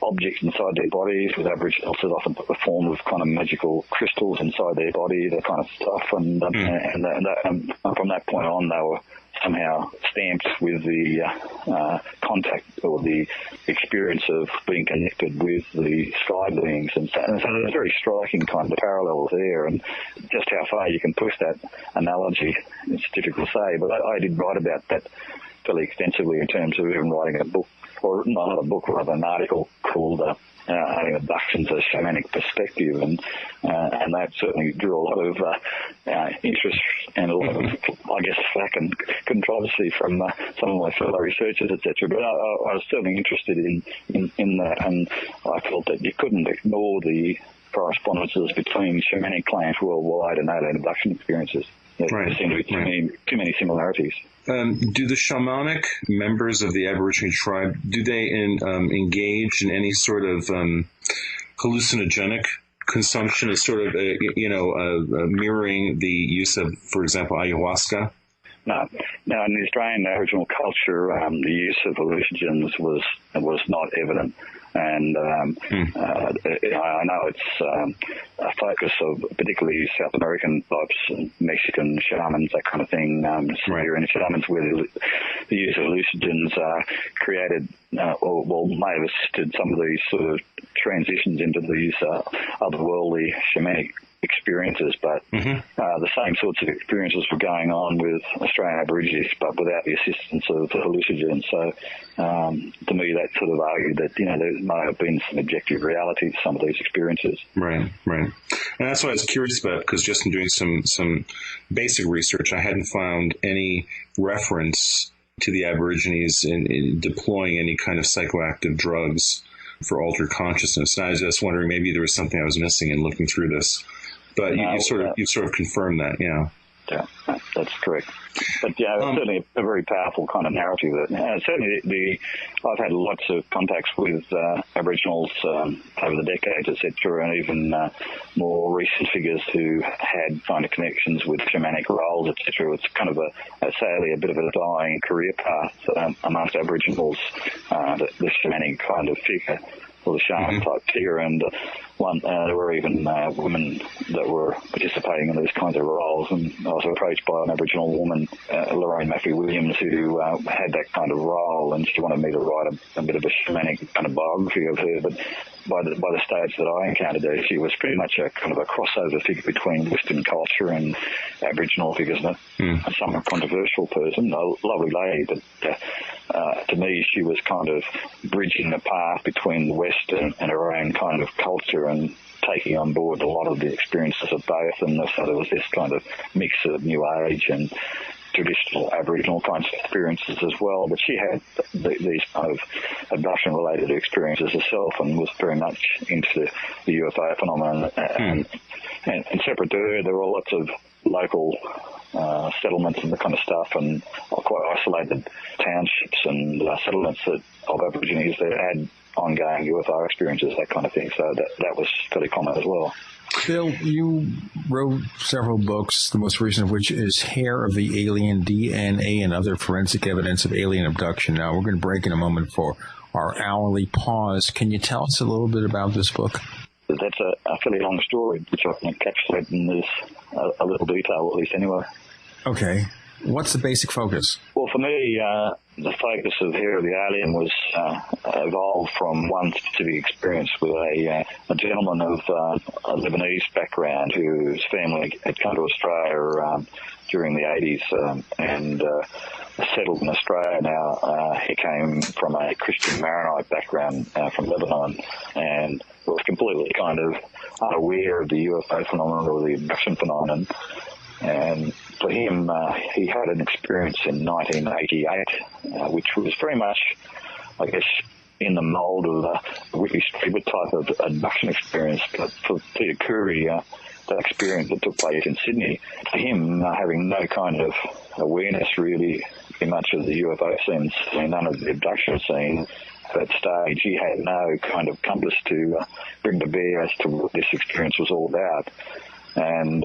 objects inside their bodies, with Aboriginals that often put the form of kind of magical crystals inside their body, that kind of stuff. And from that point on, they were somehow stamped with the contact or the experience of being connected with the sky beings. And so there's very striking kind of parallels there. And just how far you can push that analogy, it's difficult to say. But I did write about that fairly extensively in terms of even writing a book, or not a book, rather an article called Abductions, a Shamanic Perspective, and that certainly drew a lot of interest and a lot of, I guess, flack and controversy from some of my fellow researchers, etc. But I was certainly interested in that, and I felt that you couldn't ignore the correspondences between shamanic claims worldwide and alien abduction experiences. There seem to be too many similarities. Do the shamanic members of the Aboriginal tribe, do they engage in any sort of hallucinogenic consumption, as sort of, mirroring the use of, for example, ayahuasca? No, in the Australian Aboriginal culture, the use of hallucinogens was not evident. And I know it's a focus of particularly South American types, Mexican shamans, that kind of thing, Siberian shamans, where the use of hallucinogens created or may have assisted some of these sort of transitions into these otherworldly shamanic experiences, but the same sorts of experiences were going on with Australian Aborigines, but without the assistance of the hallucinogens. So, to me, that sort of argued that there may have been some objective reality to some of these experiences. Right. And that's what I was curious about, because just in doing some basic research, I hadn't found any reference to the Aborigines in deploying any kind of psychoactive drugs for altered consciousness. And I was just wondering, maybe there was something I was missing in looking through this. But you sort of confirmed that, yeah. Yeah, that's correct. But it's certainly a very powerful kind of narrative. Certainly, I've had lots of contacts with Aboriginals over the decades, etc., and even more recent figures who had kind of connections with shamanic roles, etc. It's kind of sadly a bit of a dying career path amongst Aboriginals, the shamanic kind of figure, or the shaman type figure, and there were even women that were participating in these kinds of roles, and I was approached by an Aboriginal woman, Lorraine Maffey-Williams, who had that kind of role, and she wanted me to write a bit of a shamanic kind of biography of her, but by the stage that I encountered her, she was pretty much a kind of a crossover figure between Western culture and Aboriginal figures, and a somewhat controversial person, a lovely lady, but to me she was kind of bridging the path between the West and her own kind of culture, and taking on board a lot of the experiences of both, and so there was this kind of mix of New Age and traditional Aboriginal kinds of experiences as well. But she had these kind of abduction-related experiences herself, and was very much into the UFO phenomenon. And separate to her, there were lots of local settlements and the kind of stuff, and quite isolated townships and settlements of Aborigines that had ongoing UFO experiences, that kind of thing. So that was fairly common as well. Bill, you wrote several books, the most recent of which is Hair of the Alien, DNA and Other Forensic Evidence of Alien Abduction. Now, we're going to break in a moment for our hourly pause. Can you tell us a little bit about this book? That's a fairly long story, which I can encapsulate in this a little detail, at least anyway. Okay. What's the basic focus? Well, for me, the focus of Hair of the Alien was evolved from one specific experience with a gentleman of a Lebanese background whose family had come to Australia during the 80s and settled in Australia. Now, he came from a Christian Maronite background from Lebanon, and was completely kind of unaware of the UFO phenomenon or the abduction phenomenon. And for him, he had an experience in 1988, which was very much, I guess, in the mould of the Whitley Strieber type of abduction experience. But for Peter Curry, that experience that took place in Sydney, for him, having no kind of awareness really in much of the UFO scene, none of the abduction scene, at that stage, he had no kind of compass to bring to bear as to what this experience was all about. And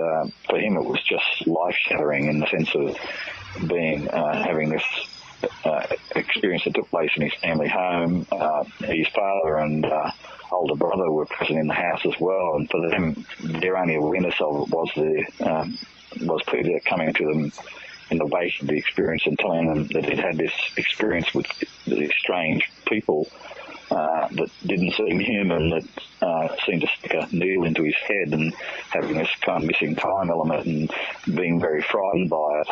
for him, it was just life-shattering in the sense of having this experience that took place in his family home. His father and older brother were present in the house as well, and for them, their only awareness of it was Peter coming to them in the base of the experience and telling them that he'd had this experience with these strange people that didn't seem human, that seemed to stick a needle into his head, and having this kind of missing time element and being very frightened by it.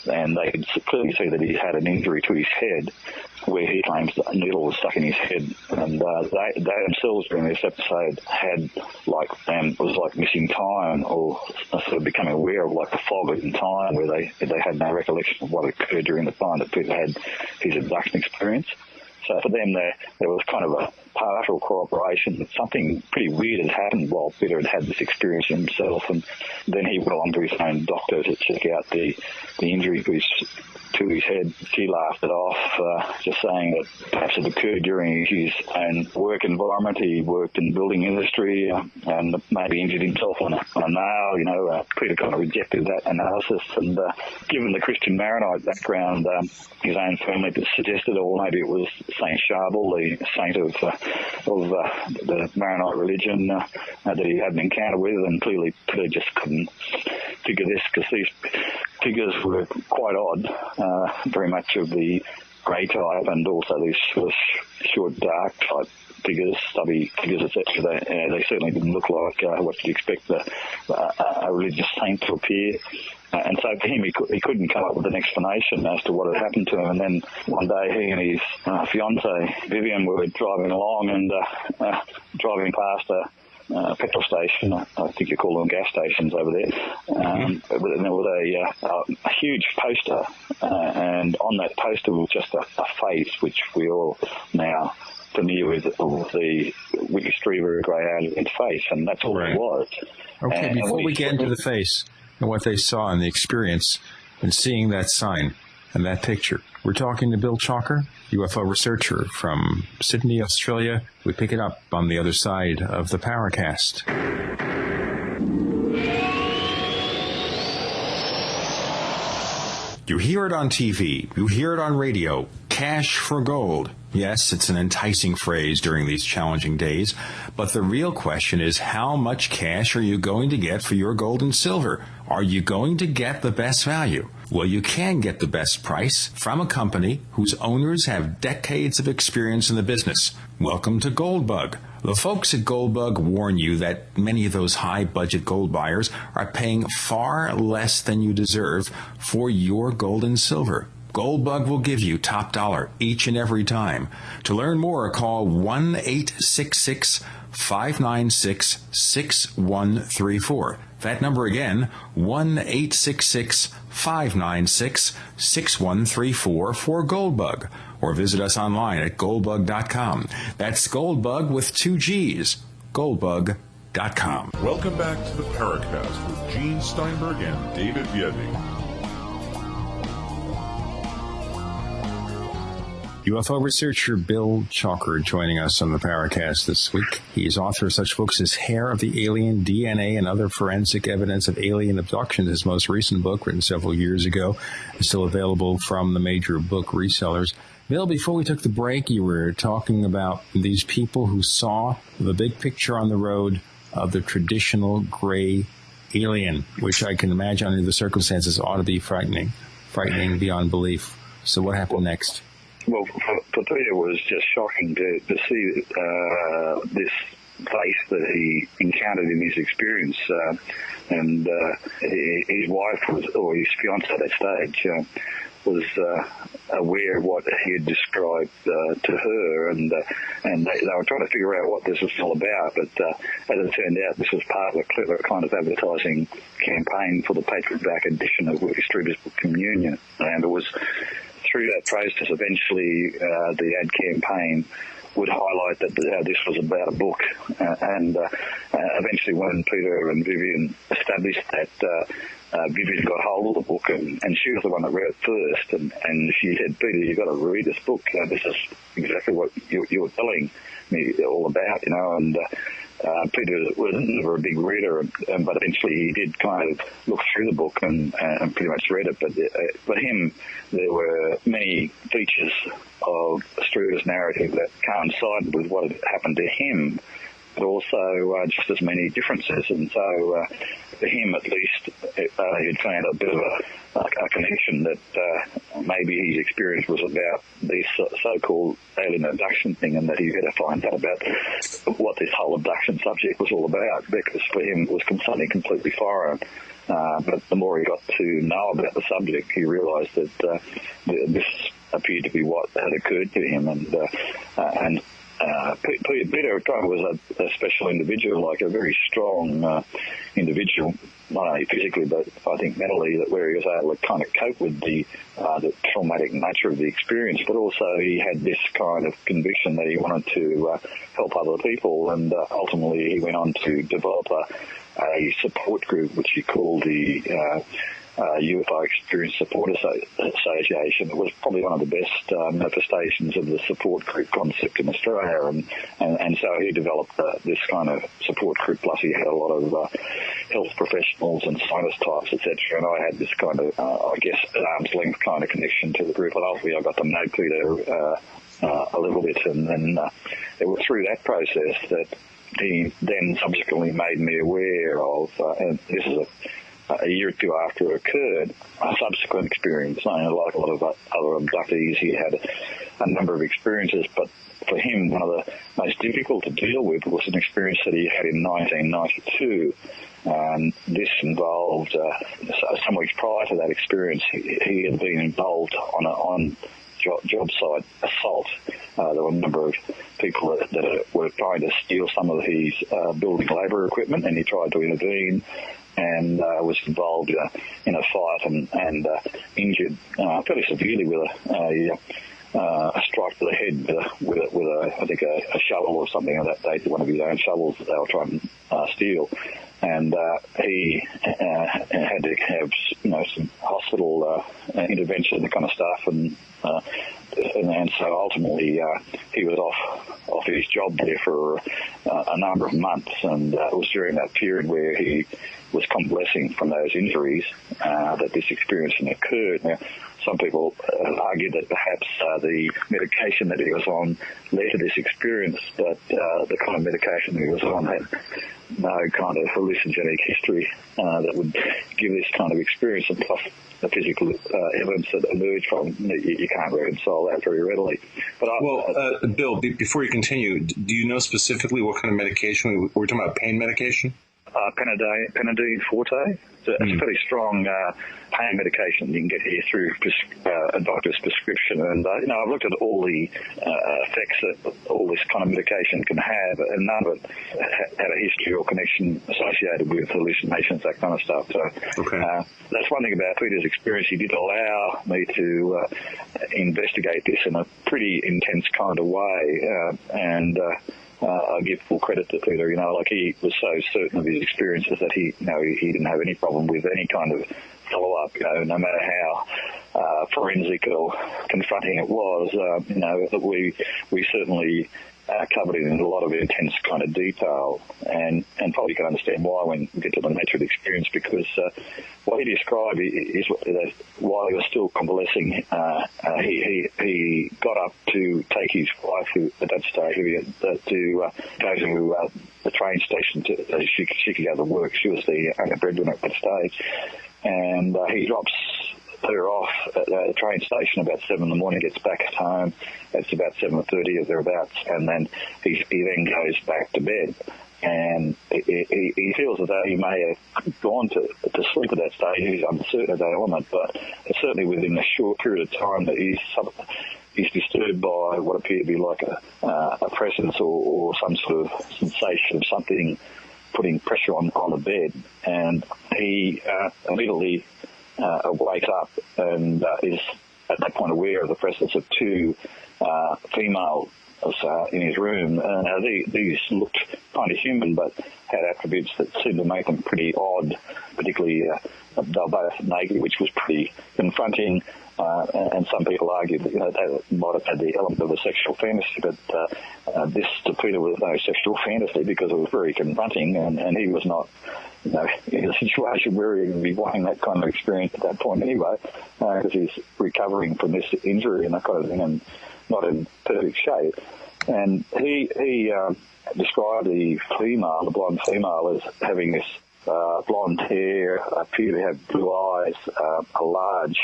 And they could clearly see that he had an injury to his head where he claims that a needle was stuck in his head. And they themselves during this episode had was like missing time, or sort of becoming aware of like the fog in time, where they had no recollection of what occurred during the time that Peter had his abduction experience. So for them, there was kind of a partial corroboration that something pretty weird had happened while Peter had this experience himself, and then he went along to his own doctor to check out the injury to his head. She laughed it off, just saying that perhaps it occurred during his own work environment. He worked in the building industry and maybe injured himself on a nail. Peter kind of rejected that analysis, and given the Christian Maronite background, his own family suggested, or maybe it was Saint Charbel, the saint of the Maronite religion that he had an encounter with, and clearly Peter just couldn't figure this, because these figures were quite odd, very much of the grey type, and also these short, dark type figures, stubby figures, etc. They certainly didn't look like what you'd expect a religious saint to appear. And so for him, he couldn't come up with an explanation as to what had happened to him. And then one day, he and his fiancée, Vivian, were driving along and driving past a petrol station. I think you call them gas stations over there. But there was a huge poster, and on that poster was just a face, which we all now familiar with the Wikistriever grey alien face, and that's all it was. Okay, before we get into the face and what they saw in the experience and seeing that sign and that picture, we're talking to Bill Chalker, UFO researcher from Sydney, Australia. We pick it up on the other side of the Paracast. You hear it on TV, you hear it on radio, cash for gold. Yes, it's an enticing phrase during these challenging days, but the real question is, how much cash are you going to get for your gold and silver? Are you going to get the best value? Well, you can get the best price from a company whose owners have decades of experience in the business. Welcome to Goldbug. The folks at Goldbug warn you that many of those high-budget gold buyers are paying far less than you deserve for your gold and silver. Goldbug will give you top dollar each and every time. To learn more, call 1-866-596-6134. That number again, 1-866-596-6134 for Goldbug. Or visit us online at goldbug.com. That's Goldbug with 2 G's. Goldbug.com. Welcome back to the Paracast with Gene Steinberg and David Biedny. UFO researcher Bill Chalker joining us on the Paracast this week. He is author of such books as Hair of the Alien, DNA, and Other Forensic Evidence of Alien Abduction. His most recent book, written several years ago, is still available from the major book resellers. Bill, before we took the break, you were talking about these people who saw the big picture on the road of the traditional gray alien, which I can imagine under the circumstances ought to be frightening beyond belief. So what happened next? Well, for Peter, it was just shocking to see this face that he encountered in his experience. And his wife or his fiancée at that stage, was aware of what he had described to her, and they were trying to figure out what this was all about. But as it turned out, this was part of a clever kind of advertising campaign for the paperback edition of Wikistriever's book Communion, and it was through that process, eventually the ad campaign would highlight that this was about a book. And eventually when Peter and Vivian established that, Vivian got hold of the book, and she was the one that read it first. And she said, Peter, you've got to read this book. This is exactly what you were telling me all about, And Peter was never a big reader, but eventually he did kind of look through the book and pretty much read it. But for him, there were many features of Striever's narrative that coincided with what had happened to him but also just as many differences. And so for him, at least, he'd found a bit of a connection that maybe his experience was about this so-called alien abduction thing, and that he had to find out about what this whole abduction subject was all about, because for him it was something completely foreign. But the more he got to know about the subject, he realised that this appeared to be what had occurred to him. And Peter was a special individual, like a very strong individual, not only physically but I think mentally, that where he was able to kind of cope with the traumatic nature of the experience, but also he had this kind of conviction that he wanted to help other people, and ultimately he went on to develop a support group which he called the UFO Experience Support Association. It was probably one of the best manifestations of the support group concept in Australia, and so he developed this kind of support group, plus he had a lot of health professionals and science types, etc., and I had this kind of, I guess, at arm's length kind of connection to the group, and ultimately I got to know Peter a little bit, and then it was through that process that he then subsequently made me aware of, and this is a year or two after it occurred, a subsequent experience. Like a lot of other abductees, he had a number of experiences, but for him, one of the most difficult to deal with was an experience that he had in 1992. This involved, some weeks prior to that experience, he had been involved on job site assault. There were a number of people that were trying to steal some of his building labour equipment, and he tried to intervene and was involved in a fight and injured fairly severely with a strike to the head with I think a shovel or something of that date, one of his own shovels that they were trying to steal. And he had to have some hospital intervention, that kind of stuff, and so ultimately he was off his job there for a number of months, and it was during that period where he was convalescing from those injuries that this experience occurred. Now, some people argue that perhaps the medication that he was on led to this experience, but the kind of medication that he was on had no kind of hallucinogenic history that would give this kind of experience, and plus the physical evidence that emerged from you can't reconcile that very readily. But Bill, before you continue, do you know specifically what kind of medication? We're talking about pain medication? Panadine Forte. It's a fairly strong pain medication you can get here through a doctor's prescription. And, I've looked at all the effects that all this kind of medication can have, and none of it had a history or connection associated with hallucinations, that kind of stuff. So that's one thing about Peter's experience. He did allow me to investigate this in a pretty intense kind of way, and I give full credit to Peter. Like he was so certain of his experiences that he didn't have any problem with any kind of follow-up, no matter how forensic or confronting it was. That we certainly covered it in a lot of intense kind of detail, and probably can understand why when we get to the nature of the experience, because what he described is that while he was still convalescing, he got up to take his wife, who at that stage to go to the train station so she could go to work. She was the only breadwinner at that stage, and he drops her off at the train station about 7 in the morning, gets back at home. It's about 7:30 or thereabouts, and then he then goes back to bed. And he feels as though he may have gone to sleep at that stage. He's uncertain of that element, but certainly within a short period of time that he's disturbed by what appeared to be like a presence or some sort of sensation of something putting pressure on the bed, and he immediately wakes up and is at that point aware of the presence of two females in his room. These looked kind of human, but had attributes that seemed to make them pretty odd, particularly they were both naked, which was pretty confronting. And some people argued that they might have had the element of a sexual fantasy, but this to Peter was no sexual fantasy because it was very confronting, and he was not in a situation where he would be wanting that kind of experience at that point anyway, because he's recovering from this injury and that kind of thing and not in perfect shape. And he described the blonde female, as having this blonde hair, appear to have blue eyes, a large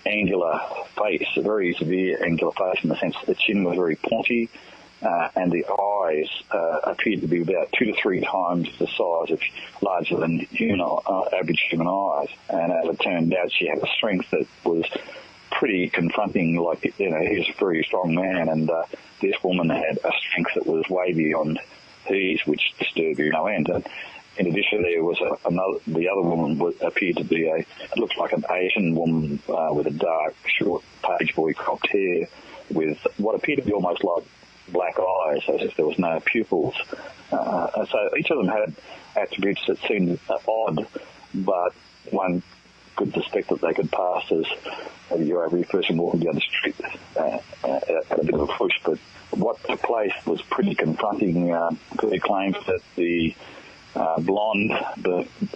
angular face, a very severe angular face in the sense that the chin was very pointy, and the eyes appeared to be about 2 to 3 times the size of larger than average human eyes. And as it turned out, she had a strength that was pretty confronting. Like, he was a very strong man, and this woman had a strength that was way beyond his, which disturbed you no end. And in addition, there was the other woman appeared to be it looked like an Asian woman with a dark, short page boy cropped hair, with what appeared to be almost like black eyes, as if there was no pupils. And so each of them had attributes that seemed odd, but one could suspect that they could pass as your average person walking down the street at a bit of a push. But what took place was pretty confronting. They claimed that the blonde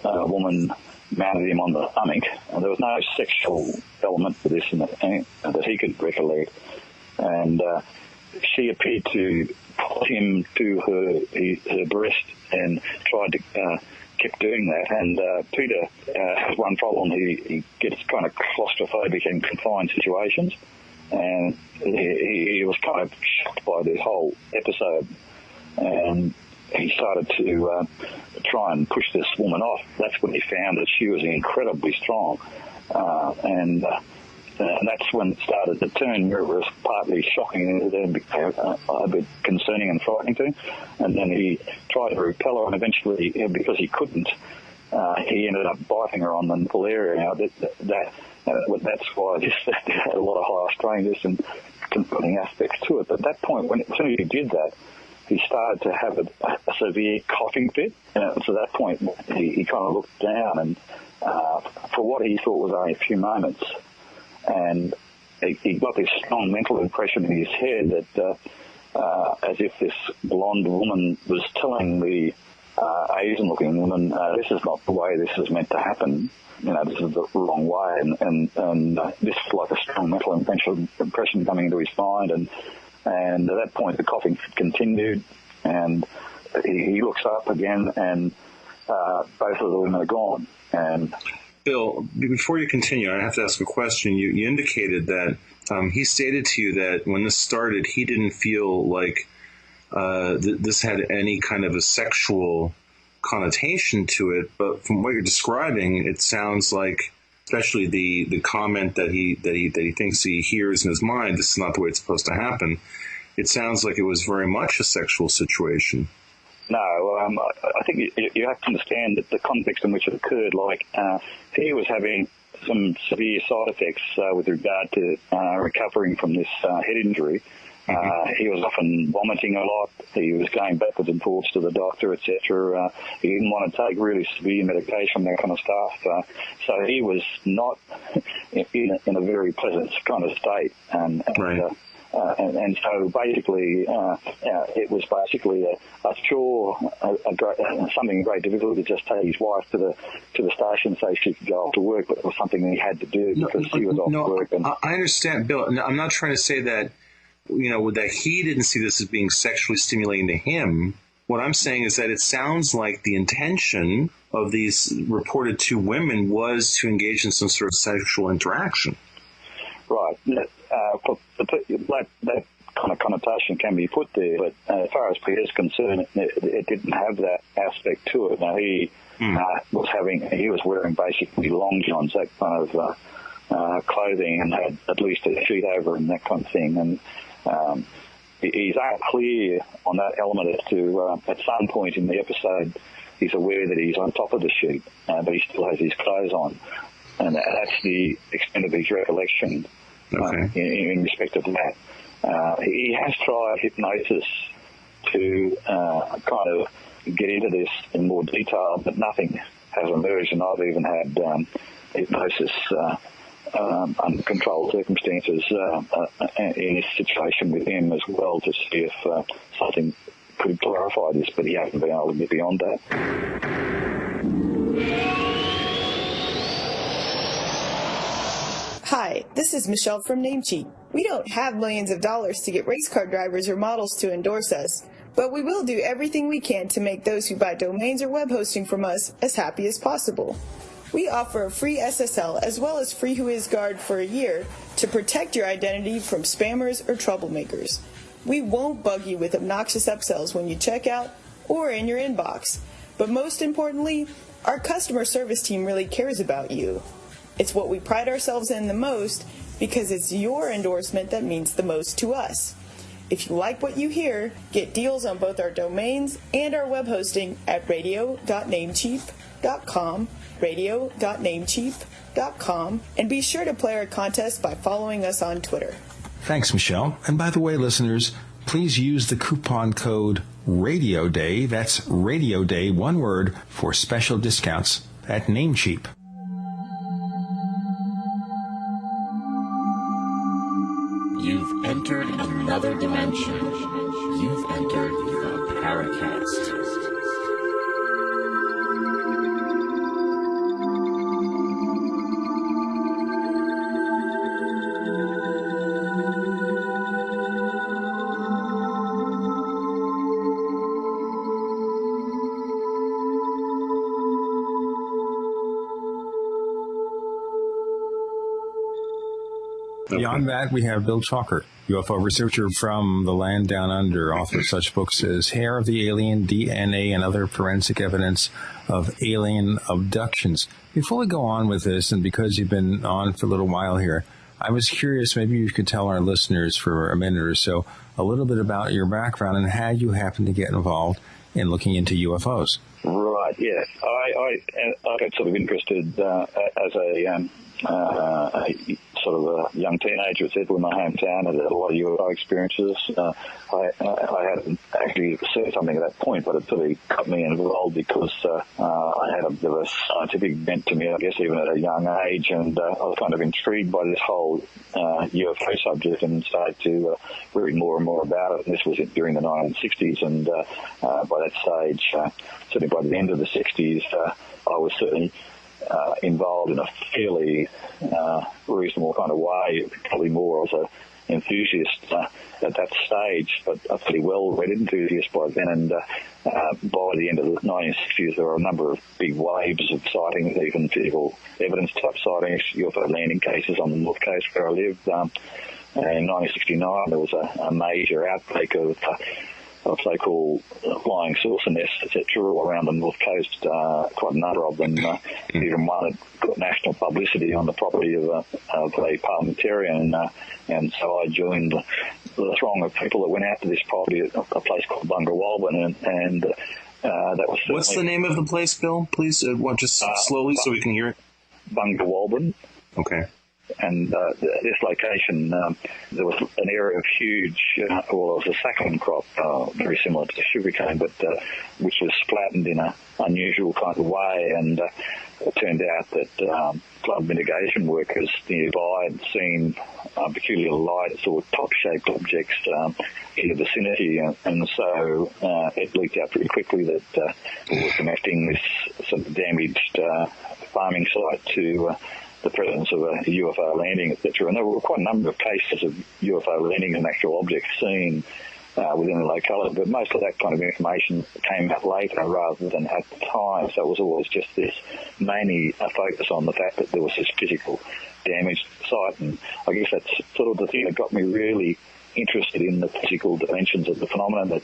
woman mounted him on the stomach, and there was no sexual element to this that he could recollect. And she appeared to pull him to her breast and tried to kept doing that. And Peter has one problem. He gets kind of claustrophobic in confined situations, and he was kind of shocked by this whole episode, and he started to try and push this woman off. That's when he found that she was incredibly strong, and that's when it started to turn. It was partly shocking and then became a bit concerning and frightening to him. And then he tried to repel her, and eventually, because he couldn't, he ended up biting her on the nipple area. Now, that's why this had a lot of higher strangeness and confronting aspects to it. But at that point, as soon as he did that, he started to have a severe coughing fit. So at that point, he kind of looked down, and for what he thought was only a few moments, and he got this strong mental impression in his head that as if this blonde woman was telling the Asian-looking woman, this is not the way this is meant to happen. This is the wrong way. And this was like a strong mental impression coming into his mind. And at that point, the coughing continued, and he looks up again, and both of the women are gone. And Bill, before you continue, I have to ask a question. You indicated that he stated to you that when this started, he didn't feel like this had any kind of a sexual connotation to it. But from what you're describing, it sounds like, especially the comment that he thinks he hears in his mind, this is not the way it's supposed to happen. It sounds like it was very much a sexual situation. No, I think you have to understand that the context in which it occurred. Like, he was having some severe side effects with regard to recovering from this head injury. He was often vomiting a lot. He was going backwards and forwards to the doctor, etc. He didn't want to take really severe medication, that kind of stuff. So he was not in a very pleasant kind of state. Right. And so basically, it was basically a chore, something very difficult to just take his wife to the station so she could go off to work, but it was something he had to do because she was off work. And I understand, Bill. I'm not trying to say that, that he didn't see this as being sexually stimulating to him. What I'm saying is that it sounds like the intention of these reported 2 women was to engage in some sort of sexual interaction. Right. That kind of connotation can be put there, but as far as Peter's concerned, it didn't have that aspect to it. Now, he was wearing basically long johns, that kind of clothing, and had at least a sheet over and that kind of thing. And he's unclear on that element as to, at some point in the episode, he's aware that he's on top of the sheet, but he still has his clothes on. And that's the extent of his recollection in respect of that. He has tried hypnosis to kind of get into this in more detail, but nothing has emerged, and I've even had hypnosis under controlled circumstances in this situation with him as well to see if something could clarify this, but he hasn't been able to get beyond that. Hi, this is Michelle from Namecheap. We don't have millions of dollars to get race car drivers or models to endorse us, but we will do everything we can to make those who buy domains or web hosting from us as happy as possible. We offer a free SSL as well as free WhoisGuard for a year to protect your identity from spammers or troublemakers. We won't bug you with obnoxious upsells when you check out or in your inbox. But most importantly, our customer service team really cares about you. It's what we pride ourselves in the most because it's your endorsement that means the most to us. If you like what you hear, get deals on both our domains and our web hosting at radio.namecheap.com, radio.namecheap.com, and be sure to play our contest by following us on Twitter. Thanks, Michelle. And by the way, listeners, please use the coupon code Radio Day, that's Radio Day, one word, for special discounts at Namecheap. You've entered another dimension. You've entered the Paracast. Beyond that, we have Bill Chalker, UFO researcher from the land down under, author of such books as Hair of the Alien, DNA, and Other Forensic Evidence of Alien Abductions. Before we go on with this, and because you've been on for a little while here, I was curious, maybe you could tell our listeners for a minute or so a little bit about your background and how you happened to get involved in looking into UFOs. Right, yes. I got sort of interested as a sort of a young teenager, etc., in my hometown. I had a lot of UFO experiences. I hadn't actually seen something at that point, but it sort of got me involved because I had a bit of a scientific bent to me, I guess, even at a young age, and I was kind of intrigued by this whole UFO subject and started to read more and more about it. And this was during the 1960s, and by that stage, certainly by the end of the 60s, I was certainly involved in a fairly reasonable kind of way, probably more as an enthusiast at that stage, but a pretty well-read enthusiast by then. And by the end of the 1960s, there were a number of big waves of sightings, even physical evidence-type sightings, UFO landing cases on the north coast where I lived. In 1969, there was a major outbreak of so-called flying saucer nests, etc., all around the north coast, quite a number of them. Even one that got national publicity on the property of a parliamentarian, and so I joined the throng of people that went out to this property at a place called Bunga Walban, and that was... What's the name of the place, Bill? Please, just slowly so we can hear it. Bunga Walban. Okay. And this location, there was an area of huge, it was a suckling crop, very similar to sugarcane, but which was flattened in an unusual kind of way. And it turned out that flood mitigation workers nearby had seen peculiar lights or top-shaped objects in the vicinity, and so it leaked out pretty quickly that we were connecting this sort of damaged farming site to the presence of a UFO landing, etc. And there were quite a number of cases of UFO landings and actual objects seen within the locality, but most of that kind of information came out later rather than at the time. So it was always just this mainly a focus on the fact that there was this physical damage to the site. And I guess that's sort of the thing that got me really interested in the physical dimensions of the phenomenon, that,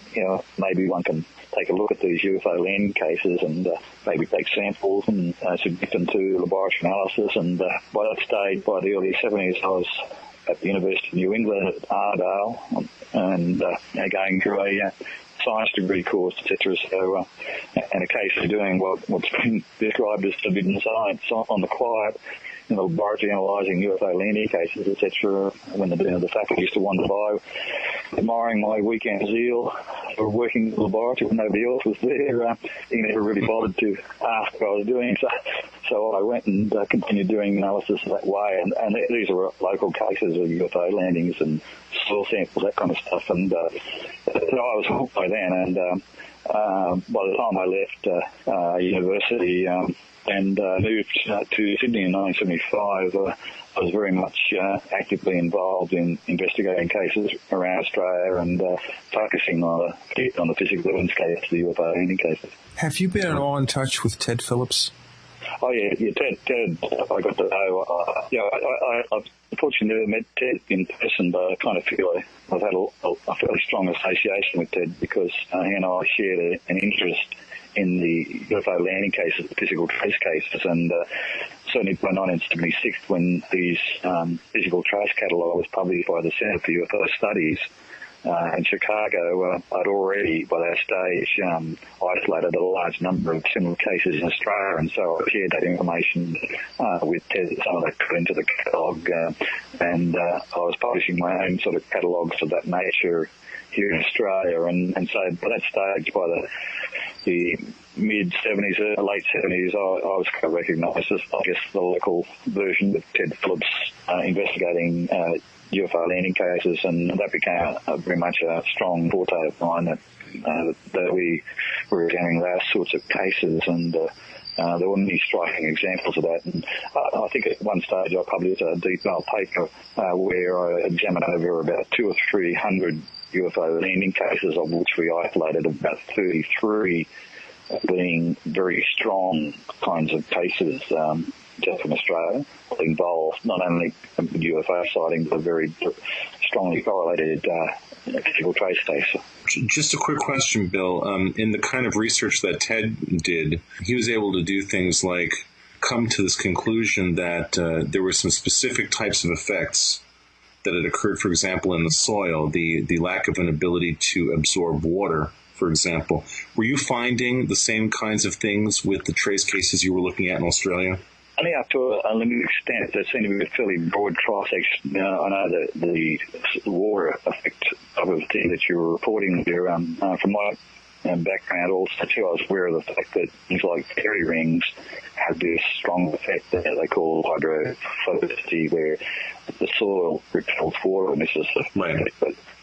maybe one can take a look at these UFO landing cases and maybe take samples and submit them to laboratory analysis. And by that stage, by the early 70s, I was at the University of New England at Ardale and going through a science degree course, etc. So, and occasionally doing what's been described as forbidden science on the quiet, in the laboratory analysing UFO landing cases, etc. When the faculty used to wander by, admiring my weekend zeal for working in the laboratory when nobody else was there. He never really bothered to ask what I was doing, so I went and continued doing analysis that way. And these are local cases of UFO landings and soil samples, that kind of stuff. And so I was hooked by then. And by the time I left university, and moved to Sydney in 1975, I was very much actively involved in investigating cases around Australia and focusing on the physical evidence case, the UFO landing cases. Have you been at all in touch with Ted Phillips? Oh, yeah, Ted, I got to know. I've unfortunately never met Ted in person, but I kind of feel I've had a fairly strong association with Ted because he and I shared an interest in the UFO landing cases, the physical trace cases, and certainly by 1976, when these physical trace catalogue was published by the Centre for UFO Studies in Chicago, I'd already, by that stage, isolated a large number of similar cases in Australia, and so I shared that information with Ted, some of that put into the catalogue, and I was publishing my own sort of catalogues of that nature here in Australia, and so by that stage, by the mid-70s, late 70s, I was kind of recognised as, I guess, the local version of Ted Phillips investigating UFO landing cases, and that became very much a strong forte of mine that we were examining those sorts of cases, and there were many striking examples of that. And I think at one stage I published a detailed paper where I examined over about 200 or 300 UFO landing cases, of which we isolated about 33 being very strong kinds of cases just from Australia, involved not only UFO sightings but very strongly correlated physical trace cases. Just a quick question, Bill. In the kind of research that Ted did, he was able to do things like come to this conclusion that there were some specific types of effects that had occurred, for example, in the soil, the lack of an ability to absorb water, for example. Were you finding the same kinds of things with the trace cases you were looking at in Australia? Only up to a limited extent. There seemed to be a fairly broad cross-section. I know that the water effect of the thing that you were reporting there, from my background also too, I was aware of the fact that things like fairy rings have this strong effect that they call hydrophobicity, where the soil repels water, and this is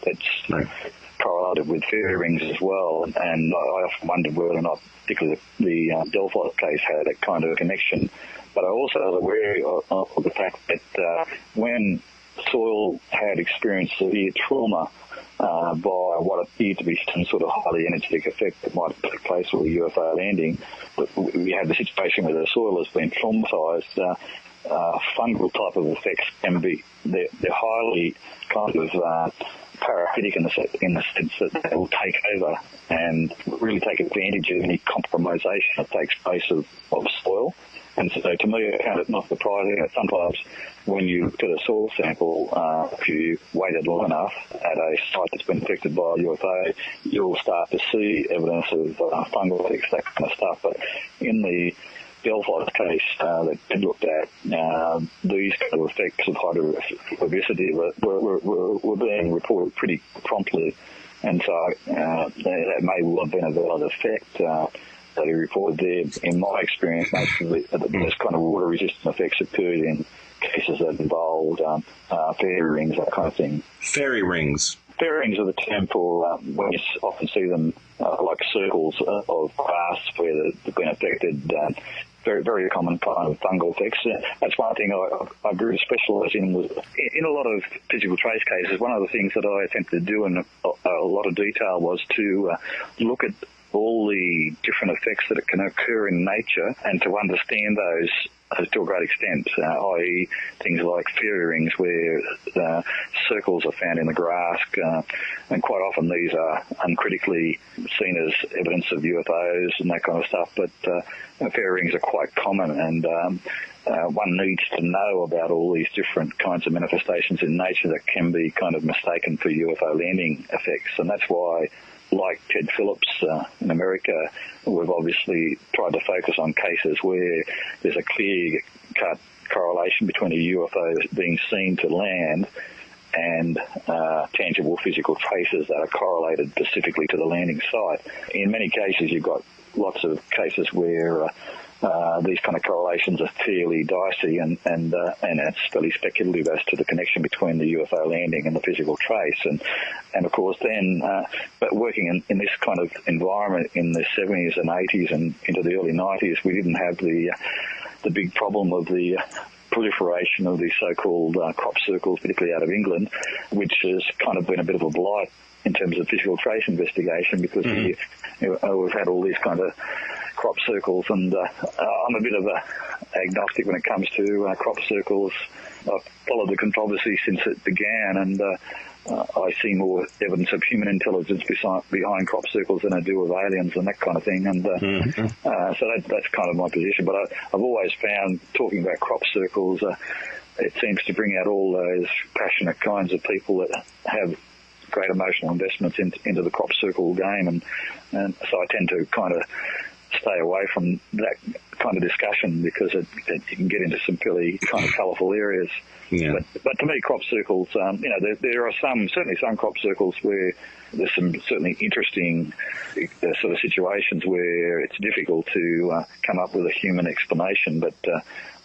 that's correlated with fairy rings as well. And I often wondered whether or not, particularly the Delphi case, had that kind of connection. But I also was aware of the fact that when soil had experienced severe trauma by what appeared to be some sort of highly energetic effect that might take place with a UFO landing, we had the situation where the soil has been traumatized. Fungal type of effects can be, they're highly kind of parasitic in the sense that they will take over and really take advantage of any compromisation that takes place of soil. And so to me, I found it not surprising that sometimes when you look at a soil sample, if you waited long enough at a site that's been affected by a UFO, you'll start to see evidence of fungal effects, that kind of stuff. But in the Delphi case that Ted looked at, these kind of effects of hydrophobicity were being reported pretty promptly. And so that may well have been a valid effect that he reported there. In my experience, most of those kind of water-resistant effects occurred in cases that involved fairy rings, that kind of thing. Fairy rings? Fairy rings are the term for when you often see them like circles of grass where they've been affected. Very, very common kind of fungal effects. That's one thing I grew to specialise in. Was in a lot of physical trace cases, one of the things that I attempted to do in a lot of detail was to look at all the different effects that can occur in nature and to understand those to a great extent, i.e. things like fairy rings where circles are found in the grass, and quite often these are uncritically seen as evidence of UFOs and that kind of stuff, but fairy rings are quite common, and one needs to know about all these different kinds of manifestations in nature that can be kind of mistaken for UFO landing effects, and that's why, like Ted Phillips in America, we've obviously tried to focus on cases where there's a clear-cut correlation between a UFO being seen to land and tangible physical traces that are correlated specifically to the landing site. In many cases, you've got lots of cases where these kind of correlations are fairly dicey, and it's fairly speculative as to the connection between the UFO landing and the physical trace. And of course then, but working in this kind of environment in the 70s and 80s and into the early 90s, we didn't have the big problem of the proliferation of these so-called crop circles, particularly out of England, which has kind of been a bit of a blight in terms of physical trace investigation, because we've had all these kind of crop circles, and I'm a bit of a agnostic when it comes to crop circles. I've followed the controversy since it began, and I see more evidence of human intelligence behind crop circles than I do of aliens and that kind of thing. And so that's kind of my position. But I've always found, talking about crop circles, it seems to bring out all those passionate kinds of people that have great emotional investments into the crop circle game, and so I tend to kind of stay away from that kind of discussion, because it can get into some fairly kind of colourful areas. Yeah. But to me, crop circles, there are certainly some crop circles where there's some certainly interesting sort of situations where it's difficult to come up with a human explanation, but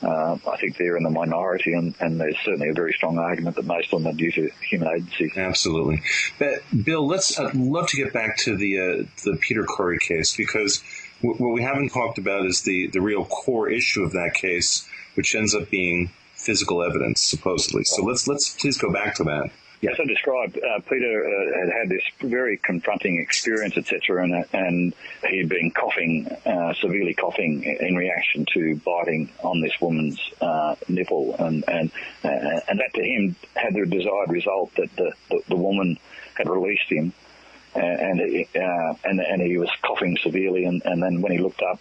I think they're in the minority, and there's certainly a very strong argument that most of them are due to human agency. Absolutely. But Bill, I'd love to get back to the Peter Corey case, because what we haven't talked about is the real core issue of that case, which ends up being physical evidence, supposedly. So let's please go back to that. Yes, I described Peter had this very confronting experience, etc., and he'd been coughing, severely coughing, in reaction to biting on this woman's nipple, and that to him had the desired result that the woman had released him, and he was coughing severely, and then when he looked up,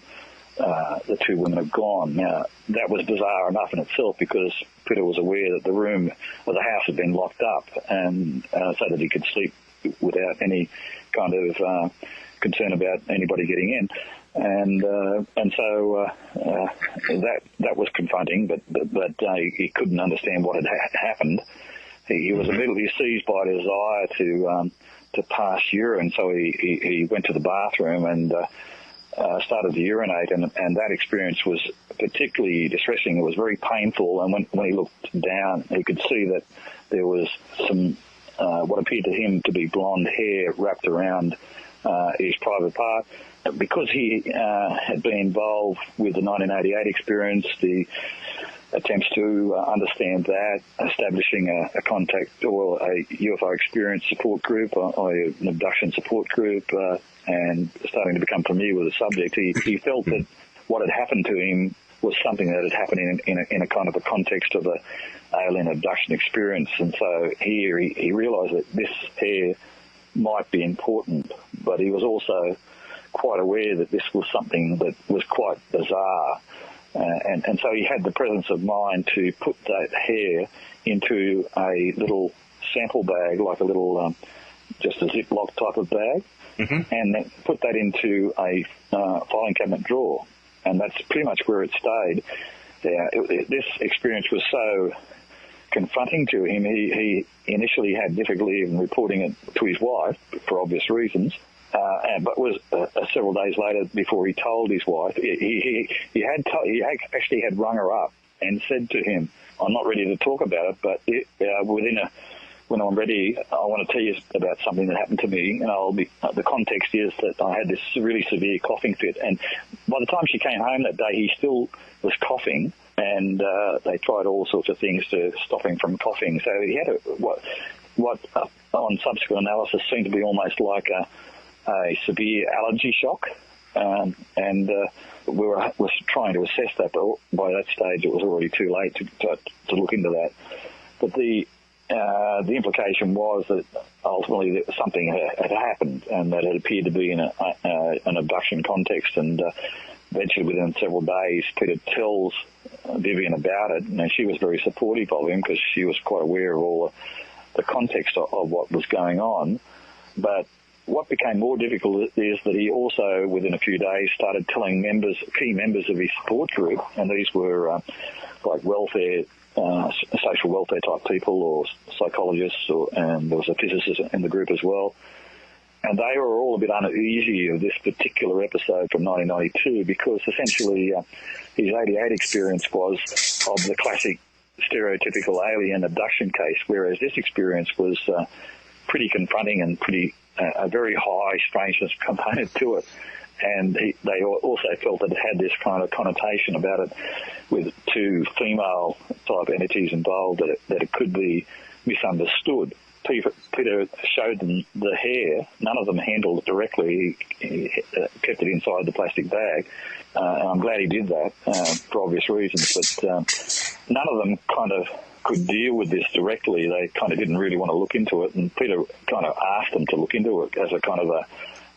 the two women had gone. Now, that was bizarre enough in itself, because Peter was aware that the room or the house had been locked up, and so that he could sleep without any kind of concern about anybody getting in. And so that was confronting, but he couldn't understand what had happened. He was immediately seized by a desire to pass urine, so he went to the bathroom and started to urinate, and that experience was particularly distressing. It was very painful, and when he looked down, he could see that there was some what appeared to him to be blonde hair wrapped around his private part. Because he had been involved with the 1988 experience, the attempts to understand that, establishing a contact or a UFO experience support group, or an abduction support group, and starting to become familiar with the subject, he felt that what had happened to him was something that had happened in a kind of a context of a alien abduction experience. And so here he realised that this hair might be important, but he was also quite aware that this was something that was quite bizarre. And so he had the presence of mind to put that hair into a little sample bag, like a little, just a Ziploc type of bag, and then put that into a filing cabinet drawer. And that's pretty much where it stayed. This experience was so confronting to him, he initially had difficulty in reporting it to his wife, for obvious reasons. But was several days later before he told his wife. He actually had rung her up and said to him, "I'm not ready to talk about it, but when I'm ready, I want to tell you about something that happened to me." And the context is that I had this really severe coughing fit, and by the time she came home that day, he still was coughing, and they tried all sorts of things to stop him from coughing. So he had what on subsequent analysis seemed to be almost like a severe allergy shock, and we was trying to assess that, but by that stage it was already too late to look into that. But the implication was that ultimately something had happened, and that it appeared to be in an abduction context. And eventually, within several days, Peter tells Vivian about it, and she was very supportive of him because she was quite aware of all the context of what was going on. But what became more difficult is that he also, within a few days, started telling key members of his support group, and these were like welfare, social welfare type people, or psychologists, and there was a physicist in the group as well. And they were all a bit uneasy of this particular episode from 1992, because essentially his 88 experience was of the classic stereotypical alien abduction case, whereas this experience was pretty confronting and pretty a very high strangeness component to it. and they also felt that it had this kind of connotation about it with two female type entities involved, that it could be misunderstood. Peter showed them the hair. None of them handled it directly. He kept it inside the plastic bag. And I'm glad he did that for obvious reasons. But none of them kind of could deal with this directly. They kind of didn't really want to look into it. And Peter kind of asked them to look into it as a kind of a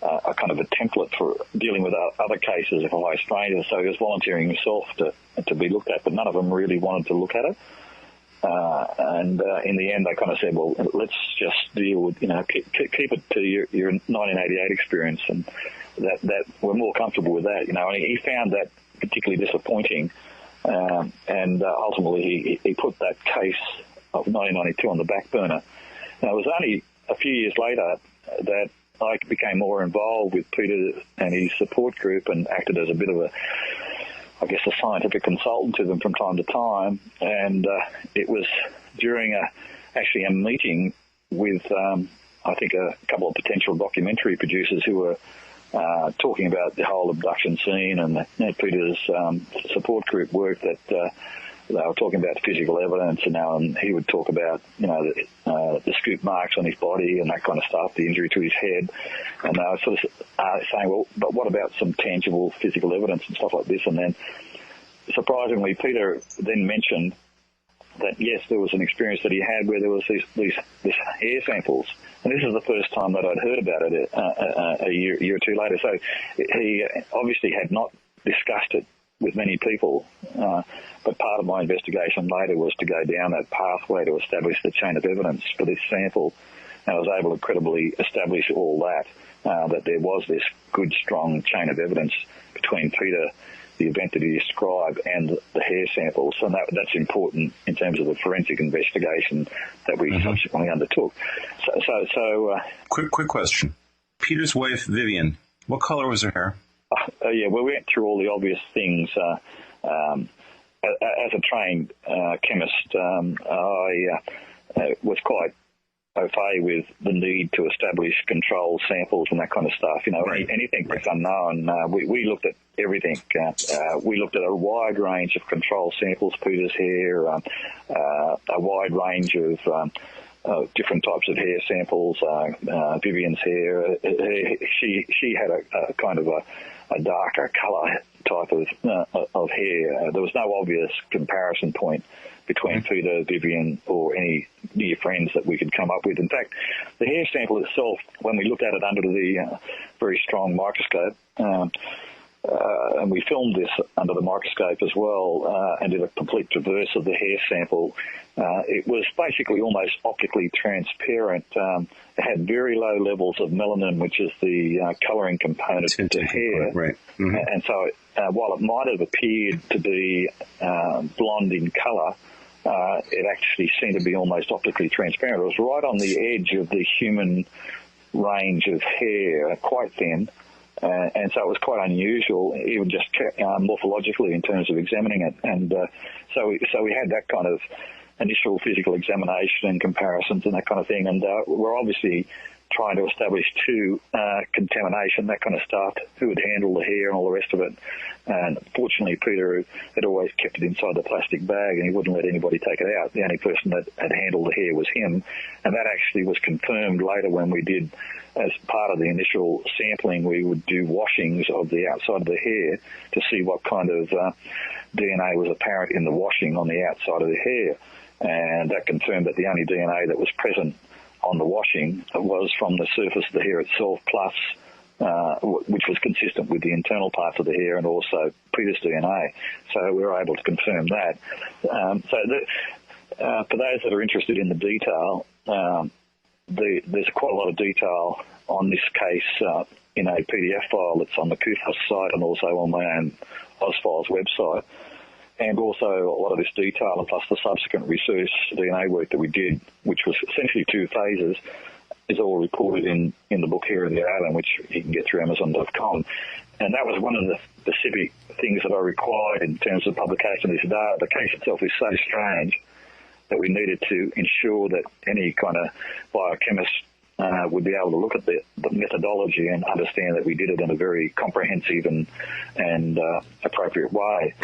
template for dealing with other cases of high strangers. So he was volunteering himself to be looked at, but none of them really wanted to look at it. And in the end, they kind of said, well, let's just deal with, keep it to your 1988 experience, and that we're more comfortable with that, And he found that particularly disappointing, and ultimately he put that case of 1992 on the back burner. Now, it was only a few years later that I became more involved with Peter and his support group and acted as a bit of a scientific consultant to them from time to time. And it was during a meeting with, I think, a couple of potential documentary producers who were talking about the whole abduction scene and Peter's support group work, that they were talking about physical evidence, and he would talk about, the scoop marks on his body and that kind of stuff, the injury to his head. And they were sort of saying, well, but what about some tangible physical evidence and stuff like this? And then, surprisingly, Peter then mentioned that, yes, there was an experience that he had where there was these hair samples. And this is the first time that I'd heard about it a year or two later. So he obviously had not discussed it with many people, but part of my investigation later was to go down that pathway to establish the chain of evidence for this sample, and I was able to credibly establish all that there was this good, strong chain of evidence between Peter, the event that he described, and the hair samples, and that's important in terms of the forensic investigation that we subsequently undertook. So quick question. Peter's wife, Vivian, what color was her hair? We went through all the obvious things. As a trained chemist, I was quite au fait with the need to establish control samples and that kind of stuff. Anything that's unknown, we looked at everything. We looked at a wide range of control samples, Peter's hair, a wide range of different types of hair samples, Vivian's hair. She had a kind of a darker colour type of hair. There was no obvious comparison point between Peter, Vivian, or any near friends that we could come up with. In fact, the hair sample itself, when we looked at it under the very strong microscope, and we filmed this under the microscope as well, and did a complete traverse of the hair sample, it was basically almost optically transparent. It had very low levels of melanin, which is the colouring component to hair. Right. And so while it might have appeared to be blonde in colour, it actually seemed to be almost optically transparent. It was right on the edge of the human range of hair, quite thin. And so it was quite unusual, even just morphologically in terms of examining it. And so we had that kind of initial physical examination and comparisons and that kind of thing. And we're obviously trying to establish contamination, that kind of stuff, who would handle the hair and all the rest of it. And fortunately, Peter had always kept it inside the plastic bag, and he wouldn't let anybody take it out. The only person that had handled the hair was him. And that actually was confirmed later when we did, as part of the initial sampling, we would do washings of the outside of the hair to see what kind of DNA was apparent in the washing on the outside of the hair. And that confirmed that the only DNA that was present on the washing was from the surface of the hair itself, plus which was consistent with the internal parts of the hair and also Peter's DNA. So we were able to confirm that. For those that are interested in the detail, there's quite a lot of detail on this case in a PDF file that's on the KUFOS site and also on my own OzFiles website. And also a lot of this detail, plus the subsequent research DNA work that we did, which was essentially 2 phases, is all recorded in the book Here in the Island, which you can get through Amazon.com. And that was one of the specific things that I required in terms of publication of this data. The case itself is so strange that we needed to ensure that any kind of biochemist would be able to look at the methodology and understand that we did it in a very comprehensive and appropriate way.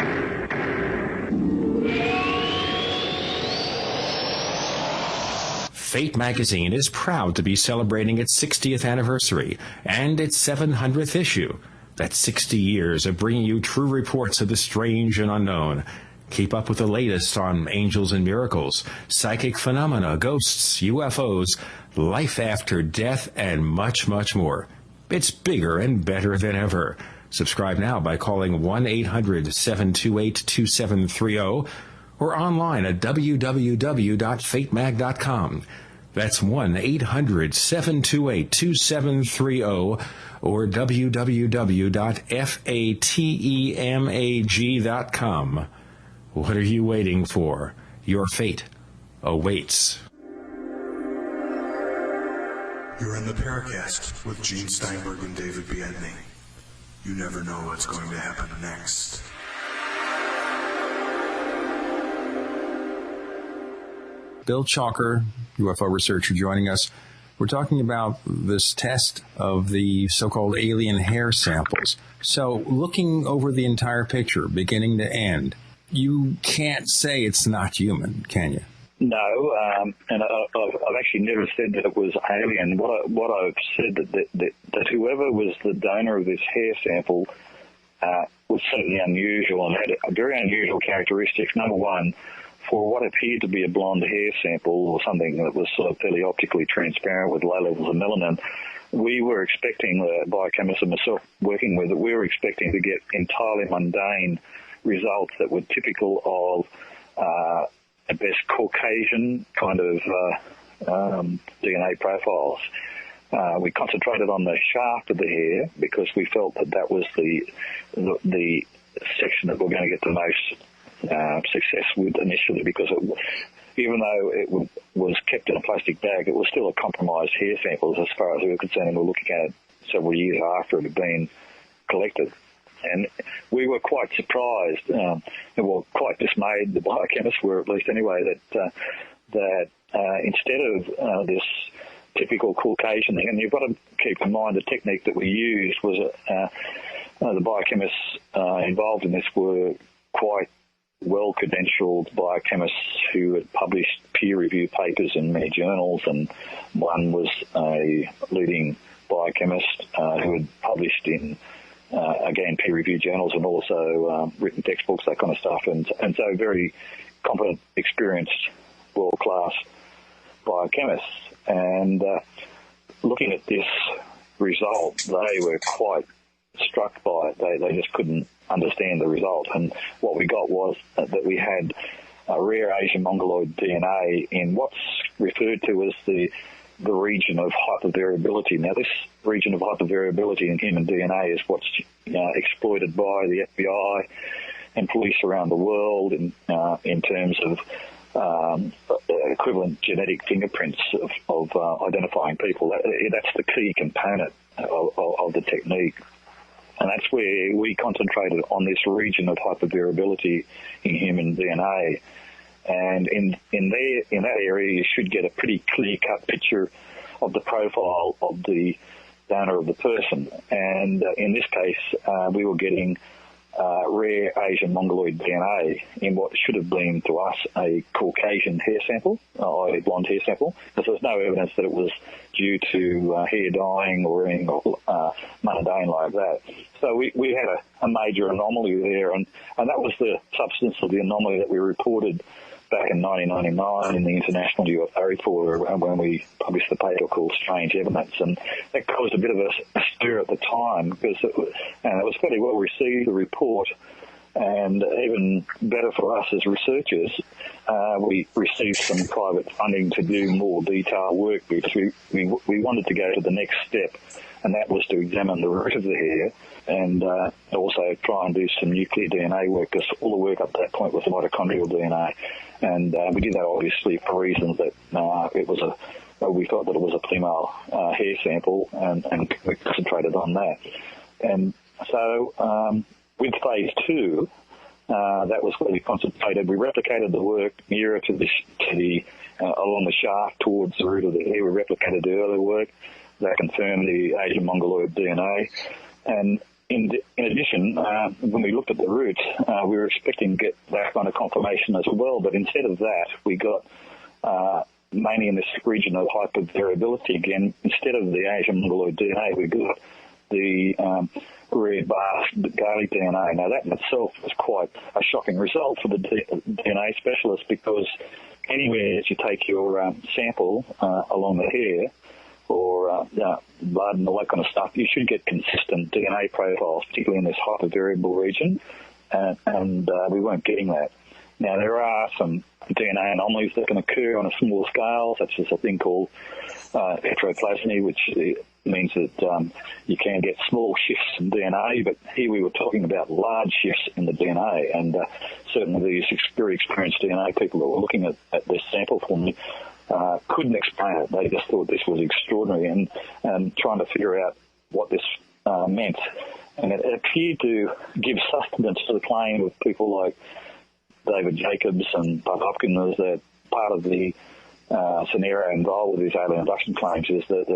Fate magazine is proud to be celebrating its 60th anniversary and its 700th issue. That's 60 years of bringing you true reports of the strange and unknown. Keep up with the latest on angels and miracles, psychic phenomena, ghosts, UFOs, life after death, and much, much more. It's bigger and better than ever. Subscribe now by calling 1-800-728-2730 or online at www.fatemag.com. That's 1-800-728-2730 or www.fatemag.com. What are you waiting for? Your fate awaits. You're in the Paracast with Gene Steinberg and David Biedney. You never know what's going to happen next. Bill Chalker, UFO researcher, joining us. We're talking about this test of the so-called alien hair samples. So looking over the entire picture, beginning to end, you can't say it's not human, can you? No, and I've actually never said that it was alien. What I've said that whoever was the donor of this hair sample was certainly unusual and had very unusual characteristics. Number one, for what appeared to be a blonde hair sample or something that was sort of fairly optically transparent with low levels of melanin, we were expecting, the biochemist and myself working with it, we were expecting to get entirely mundane results that were typical of at best Caucasian kind of DNA profiles. We concentrated on the shaft of the hair because we felt that was the section that we're going to get the most success with initially, because even though it was kept in a plastic bag, it was still a compromised hair sample as far as we were concerned, and we were looking at it several years after it had been collected. And we were quite surprised, quite dismayed, the biochemists were at least anyway, that instead of this typical Caucasian thing, and you've got to keep in mind the technique that we used was the biochemists involved in this were quite well-credentialed biochemists who had published peer-reviewed papers in many journals, and one was a leading biochemist who had published in again, peer-reviewed journals and also written textbooks, that kind of stuff. And so very competent, experienced, world-class biochemists. And looking at this result, they were quite struck by it. They just couldn't understand the result. And what we got was that we had a rare Asian mongoloid DNA in what's referred to as the region of hypervariability. Now, this region of hypervariability in human DNA is what's exploited by the FBI and police around the world in terms of equivalent genetic fingerprints of identifying people. That's the key component of the technique. And that's where we concentrated on this region of hypervariability in human DNA. And in that area, you should get a pretty clear-cut picture of the profile of the donor of the person. And in this case, we were getting rare Asian mongoloid DNA in what should have been to us a Caucasian hair sample, a blonde hair sample, because there's no evidence that it was due to hair dyeing or anything mundane like that. So we had a major anomaly there, and that was the substance of the anomaly that we reported back in 1999 in the International UFO Report when we published the paper called Strange Evidence. And that caused a bit of a stir at the time because it was fairly well received, the report. And even better for us as researchers, we received some private funding to do more detailed work because we wanted to go to the next step, and that was to examine the root of the hair and also try and do some nuclear DNA work, because all the work up to that point was mitochondrial DNA. And we did that obviously for reasons that we thought that it was a female hair sample, and we concentrated on that. And so with phase 2, That was where we concentrated. We replicated the work nearer to the along the shaft towards the root of the hair. We replicated the earlier work that confirmed the Asian Mongoloid DNA. And in addition, when we looked at the root, we were expecting to get that kind of confirmation as well. But instead of that, we got mainly in this region of hypervariability again. Instead of the Asian Mongoloid DNA, we got the red bar Garlic DNA. Now, that in itself was quite a shocking result for the DNA specialist, because anywhere that you take your sample along the hair or blood and all that kind of stuff, you should get consistent DNA profiles, particularly in this hypervariable region, and we weren't getting that. Now, there are some DNA anomalies that can occur on a small scale, such as a thing called heteroplasmy, which means that you can get small shifts in DNA, but here we were talking about large shifts in the DNA, and certainly these very experienced DNA people that were looking at this sample for me couldn't explain it. They just thought this was extraordinary, and trying to figure out what this meant. And it appeared to give sustenance to the claim of people like David Jacobs and Bud Hopkins that part of the scenario involved with these alien abduction claims is that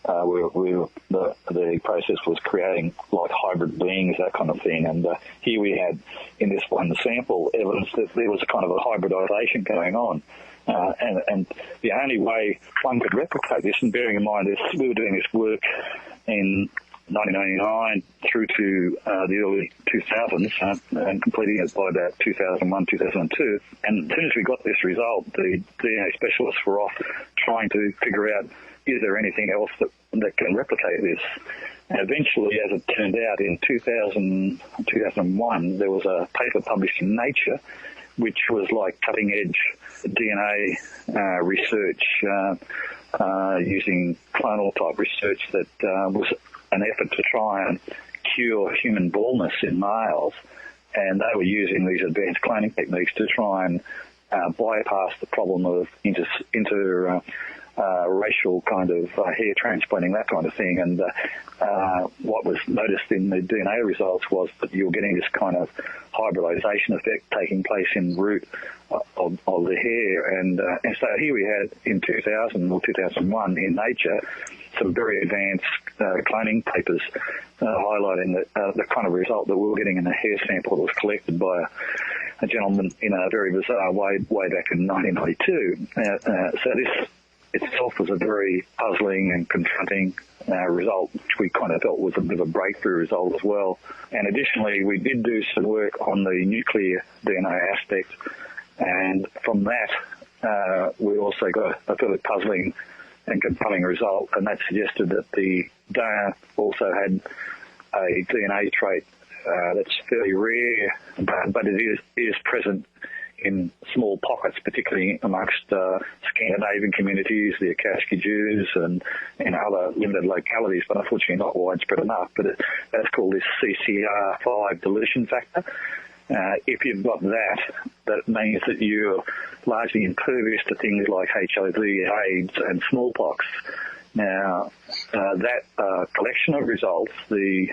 the process was creating like hybrid beings, that kind of thing. And here we had in this one sample evidence that there was a kind of a hybridization going on. And the only way one could replicate this, and bearing in mind this, we were doing this work in 1999 through to the early 2000s and completing it by about 2001, 2002. And as soon as we got this result, the DNA specialists were off trying to figure out, is there anything else that can replicate this? And eventually, as it turned out, in 2001, there was a paper published in Nature, which was like cutting-edge DNA research using clonal-type research that was an effort to try and cure human baldness in males, and they were using these advanced cloning techniques to try and bypass the problem of racial kind of hair transplanting, that kind of thing. And what was noticed in the DNA results was that you were getting this kind of hybridization effect taking place in root of the hair. And so here we had in 2000 or 2001 in Nature some very advanced cloning papers highlighting the kind of result that we were getting in a hair sample that was collected by a gentleman in a very bizarre way back in 1992. So this itself was a very puzzling and confronting result, which we kind of felt was a bit of a breakthrough result as well. And additionally, we did do some work on the nuclear DNA aspect, and from that we also got a fairly puzzling and compelling result, and that suggested that the donor also had a DNA trait that's fairly rare, but it is present in small pockets, particularly amongst Scandinavian communities, the Akashki Jews, and other limited localities, but unfortunately not widespread enough. But that's called this CCR5 deletion factor. If you've got that means that you're largely impervious to things like HIV, AIDS, and smallpox. Now, that collection of results, the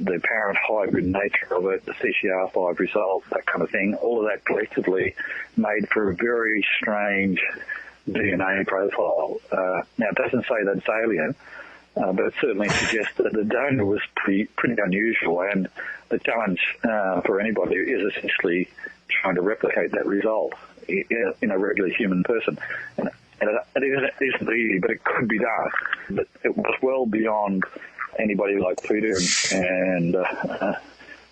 apparent hybrid nature of it, the CCR5 result, that kind of thing, all of that collectively made for a very strange DNA profile. Now, it doesn't say that it's alien, but it certainly suggests that the donor was pretty unusual, and the challenge for anybody is essentially trying to replicate that result in a regular human person. And it isn't easy, but it could be done. But it was well beyond anybody like Peter and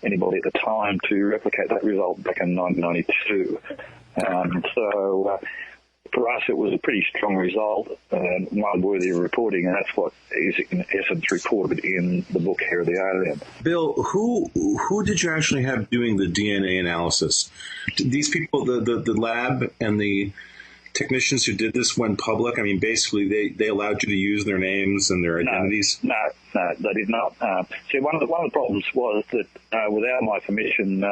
anybody at the time to replicate that result back in 1992. So for us, it was a pretty strong result and one worthy of reporting, and that's what is in essence reported in the book Hair of the Alien. Bill, who did you actually have doing the DNA analysis? These people, the lab and the technicians who did this went public? I mean, basically, they allowed you to use their names and their identities? No, they did not. See, one of the problems was that without my permission,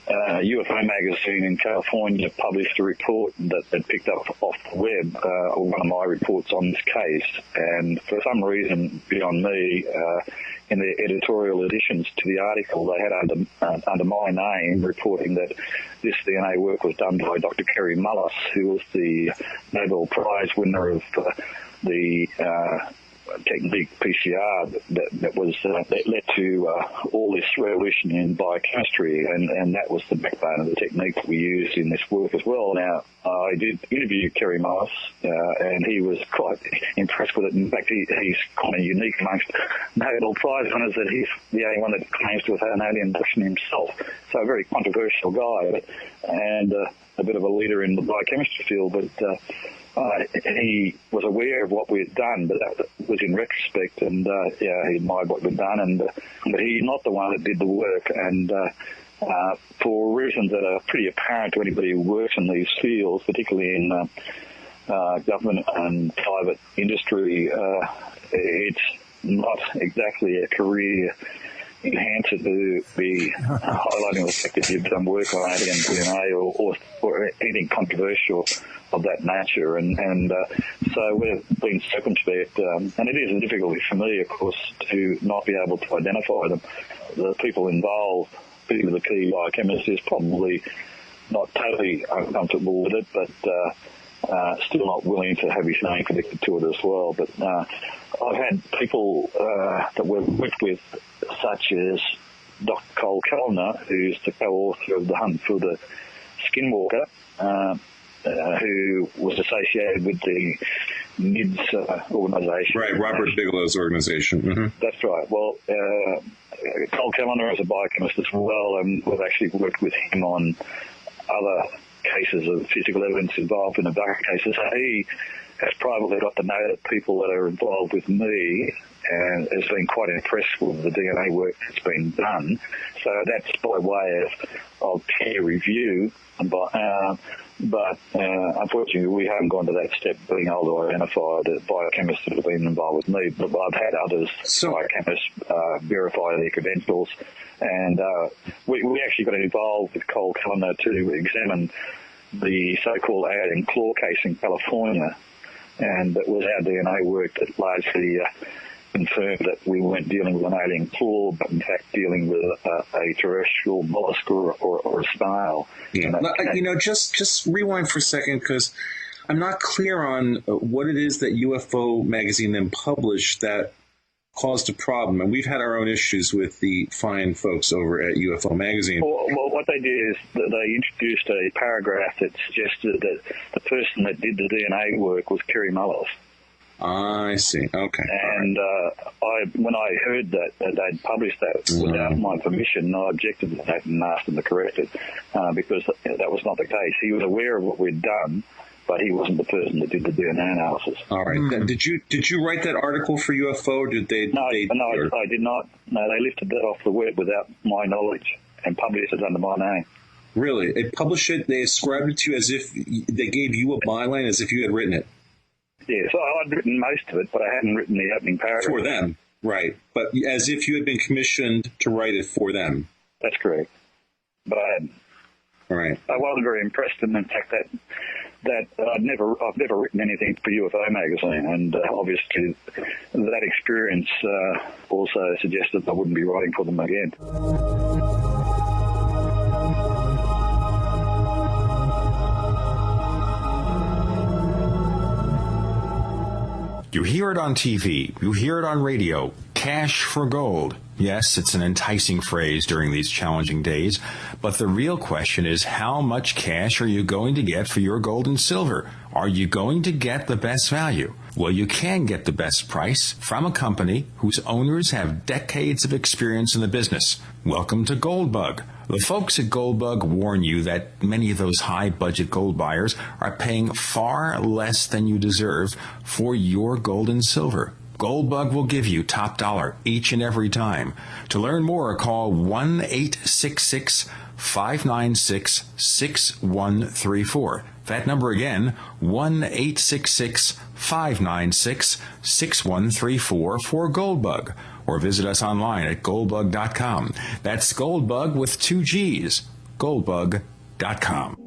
UFO magazine in California published a report that they picked up off the web, one of my reports on this case, and for some reason beyond me, in their editorial additions to the article, they had under my name reporting that this DNA work was done by Dr. Kerry Mullis, who was the Nobel Prize winner of the technique PCR that led to all this revolution in biochemistry, and that was the backbone of the technique that we used in this work as well. Now, I did interview Kerry Mullis, and he was quite impressed with it. In fact, he's kind of unique amongst Nobel Prize winners that he's the only one that claims to have had an alien abduction himself. So a very controversial guy, and a bit of a leader in the biochemistry field, but he was aware of what we'd done, but that was in retrospect, and he admired what we'd done, but he's not the one that did the work, and for reasons that are pretty apparent to anybody who works in these fields, particularly in government and private industry, it's not exactly a career enhancer to be highlighting the fact that you've done work on alien DNA or anything controversial of that nature, and so we've been circumspect, and it is a difficulty for me, of course, to not be able to identify them. The people involved, particularly the key biochemist, is probably not totally uncomfortable with it, but still not willing to have his name connected to it as well. But I've had people that we've worked with, such as Dr. Cole Kellner, who's the co-author of The Hunt for the Skinwalker, who was associated with the NIDS organisation. Right, Robert Bigelow's organisation. Mm-hmm. That's right. Well, Cole Kellner is a biochemist as well, and we've actually worked with him on other cases of physical evidence involved in abduction cases. So he has privately got to know the people that are involved with me, and has been quite impressed with the DNA work that's been done. So that's by way of peer review. But unfortunately, we haven't gone to that step, being able to identify the biochemists that have been involved with me. But I've had others, biochemists, verify their credentials. And we actually got involved with Cole Kellner to examine the so-called alien claw case in California. And it was our DNA work that largely confirmed that we weren't dealing with an alien claw, but in fact dealing with a terrestrial mollusk or a snail. Yeah. Just rewind for a second, because I'm not clear on what it is that UFO magazine then published that caused a problem. And we've had our own issues with the fine folks over at UFO magazine. Well, what they did is they introduced a paragraph that suggested that the person that did the DNA work was Kerry Mullis. I see. Okay. And when I heard that they'd published that without my permission, I objected to that and asked them to correct it, because that was not the case. He was aware of what we'd done, but he wasn't the person that did the DNA analysis. All right. Did you write that article for UFO, or did they? No, I did not. No, they lifted that off the web without my knowledge and published it under my name. Really? They published it, they ascribed it to you as if they gave you a byline, as if you had written it? Yeah, so I'd written most of it, but I hadn't written the opening paragraph. For them, right. But as if you had been commissioned to write it for them. That's correct. But I hadn't. All right. I wasn't very impressed, and in fact that I've never written anything for UFO magazine, and obviously that experience also suggested I wouldn't be writing for them again. You hear it on TV, you hear it on radio, cash for gold. Yes, it's an enticing phrase during these challenging days, but the real question is, how much cash are you going to get for your gold and silver? Are you going to get the best value? Well, you can get the best price from a company whose owners have decades of experience in the business. Welcome to Goldbug. The folks at Goldbug warn you that many of those high-budget gold buyers are paying far less than you deserve for your gold and silver. Goldbug will give you top dollar each and every time. To learn more, call 1-866-596-6134. That number again, 1-866-596-6134 for Goldbug. Or visit us online at goldbug.com. That's Goldbug with 2 G's. goldbug.com.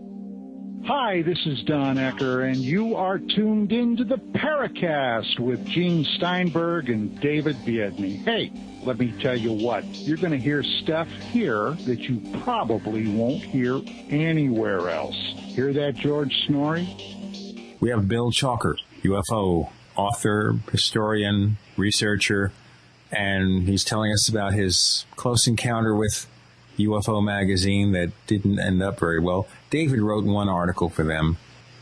Hi, this is Don Ecker, and you are tuned into the Paracast with Gene Steinberg and David Biedny. Hey, let me tell you what, you're going to hear stuff here that you probably won't hear anywhere else. Hear that, George Snorri? We have Bill Chalker, UFO author, historian, researcher, and he's telling us about his close encounter with UFO magazine that didn't end up very well. David wrote one article for them,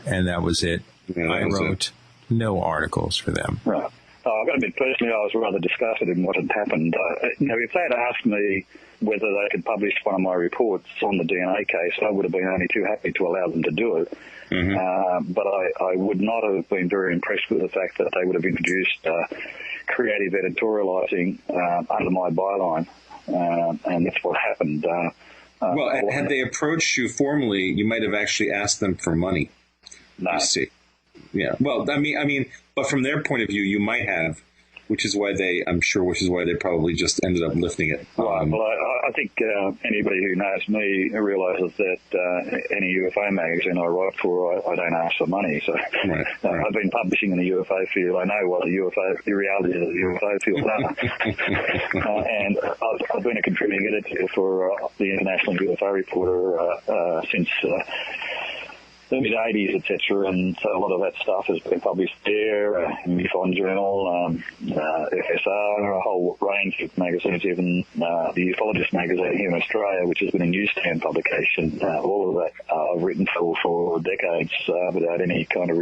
and that was it. Yeah, I wrote no articles for them. Right. I've got to admit, personally, I was rather disgusted in what had happened. If they had asked me whether they could publish one of my reports on the DNA case, I would have been only too happy to allow them to do it. Mm-hmm. But I would not have been very impressed with the fact that they would have introduced creative editorializing under my byline. And that's what happened. Well, had they approached you formally, you might have actually asked them for money. No. You see. Yeah. Well, I mean, but from their point of view, you might have, which is why they probably just ended up lifting it. Right. Well, I think anybody who knows me realizes that any UFO magazine I write for, I don't ask for money. So right. I've been publishing in the UFO field. I know what the realities of the UFO field are. And I've been a contributing editor for the International UFO Reporter since the mid-'80s, etc., and so a lot of that stuff has been published there, MUFON Journal, FSR, a whole range of magazines, even the Ufologist magazine here in Australia, which has been a newsstand publication. All of that I've written for decades without any kind of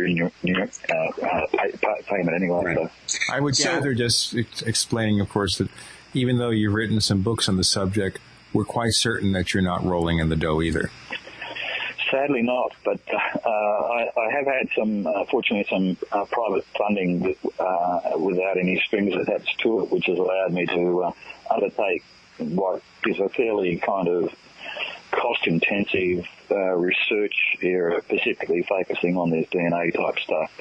payment anyway. Right. So. I would gather, just explaining, of course, that even though you've written some books on the subject, we're quite certain that you're not rolling in the dough either. Sadly not, but I have had fortunately, some private funding without any strings attached to it, which has allowed me to undertake what is a fairly kind of cost-intensive research area, specifically focusing on this DNA type stuff.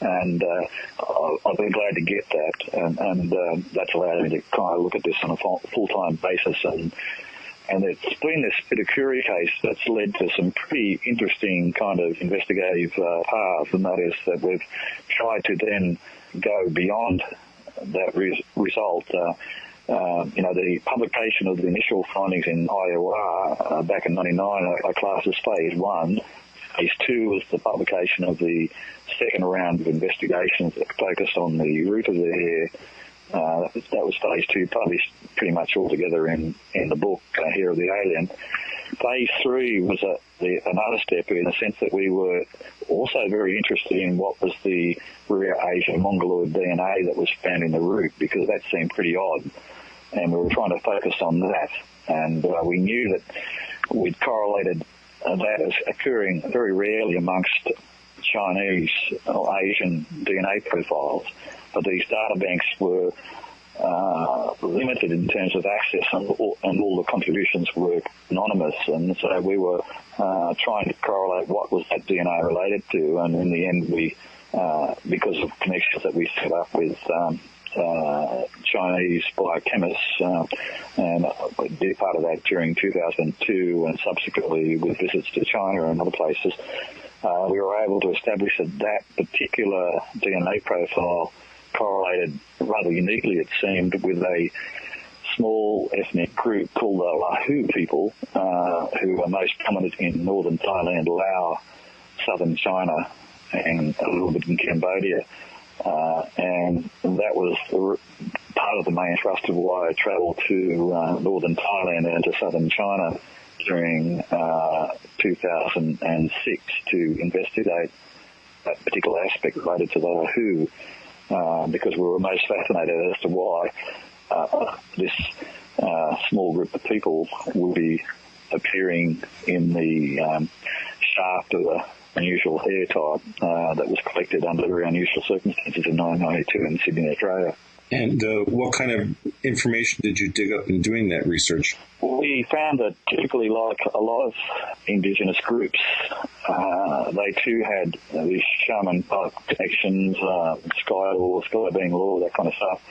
And I've been glad to get that, and that's allowed me to kind of look at this on a full-time basis. And it's been this Pitacuri case that's led to some pretty interesting kind of investigative paths, and that is that we've tried to then go beyond that result. The publication of the initial findings in IOR back in 99 are classed as phase 1. Phase 2 was the publication of the second round of investigations that focused on the root of the hair. That was phase 2, published pretty much all together in the book, Hair of the Alien. Phase 3 was another step in the sense that we were also very interested in what was the rare Asian Mongoloid DNA that was found in the root, because that seemed pretty odd. And we were trying to focus on that. And we knew that we'd correlated that as occurring very rarely amongst Chinese or Asian DNA profiles. But these data banks were limited in terms of access, and all the contributions were anonymous. And so we were trying to correlate what was that DNA related to. And in the end, we, because of connections that we set up with Chinese biochemists, and I did part of that during 2002 and subsequently with visits to China and other places, we were able to establish that particular DNA profile correlated rather uniquely, it seemed, with a small ethnic group called the Lahu people, who are most prominent in northern Thailand, Laos, southern China, and a little bit in Cambodia. And that was part of the main thrust of why I travelled to northern Thailand and to southern China during 2006 to investigate that particular aspect related to the Lahu. Because we were most fascinated as to why this small group of people would be appearing in the shaft of an unusual hair type that was collected under very unusual circumstances in 1992 in Sydney, Australia. And what kind of information did you dig up in doing that research? We found that typically, like a lot of indigenous groups, they too had these shaman-type connections, sky law, sky being law, that kind of stuff.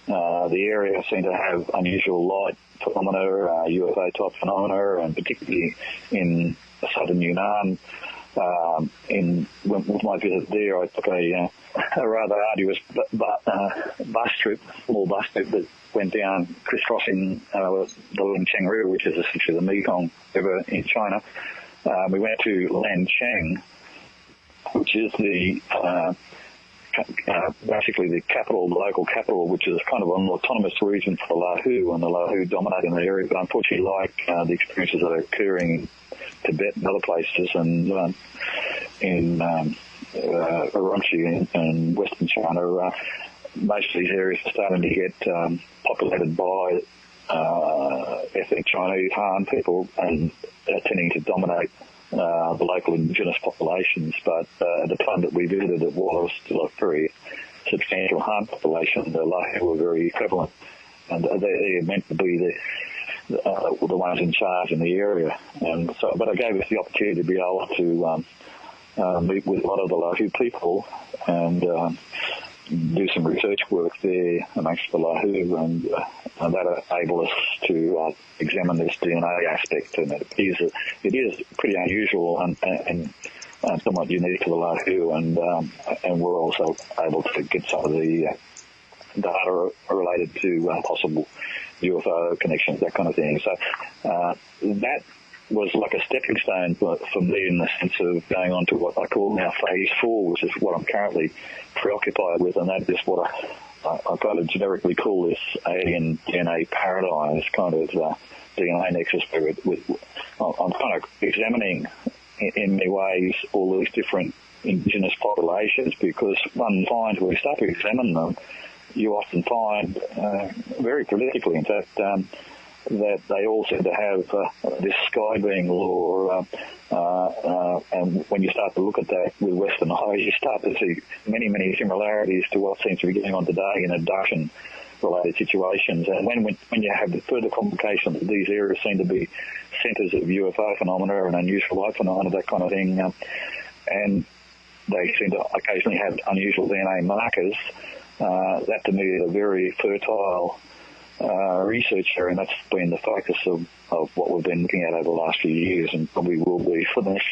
The area seemed to have unusual light phenomena, UFO-type phenomena, and particularly in southern Yunnan. With my visit there, I took a rather arduous bus trip, small bus trip that went down crisscrossing the Lincheng River, which is essentially the Mekong River in China. We went to Lancheng, which is the basically the capital, the local capital, which is kind of an autonomous region for the Lahu, and the Lahu dominating the area. But unfortunately, like the experiences that are occurring in Tibet and other places, and in Urumqi and Western China, most of these areas are starting to get populated by ethnic Chinese Han people, and tending to dominate the local indigenous populations. But at the time that we visited, it was still a very substantial Han population. The Lahu were very prevalent, and they are meant to be the ones in charge in the area. And so, but it gave us the opportunity to be able to meet with a lot of the Lahu people and do some research work there amongst the Lahu, and that enabled us to examine this DNA aspect. And it is pretty unusual and somewhat unique to the Lahu, and we're also able to get some of the data related to possible UFO connections, that kind of thing. So that was like a stepping stone for me, in the sense of going on to what I call now phase 4, which is what I'm currently preoccupied with, and that is what I kind of generically call this alien DNA paradise kind of DNA nexus, where I'm kind of examining in many ways all these different indigenous populations, because one finds when we start to examine them, you often find, very politically in fact, that they all seem to have this sky being law, and when you start to look at that with Western eyes, you start to see many, many similarities to what seems to be going on today in abduction-related situations. And when you have the further complication that these areas seem to be centres of UFO phenomena and unusual light phenomena, that kind of thing, and they seem to occasionally have unusual DNA markers, that to me is a very fertile research area, and that's been the focus of what we've been looking at over the last few years, and probably will be for the next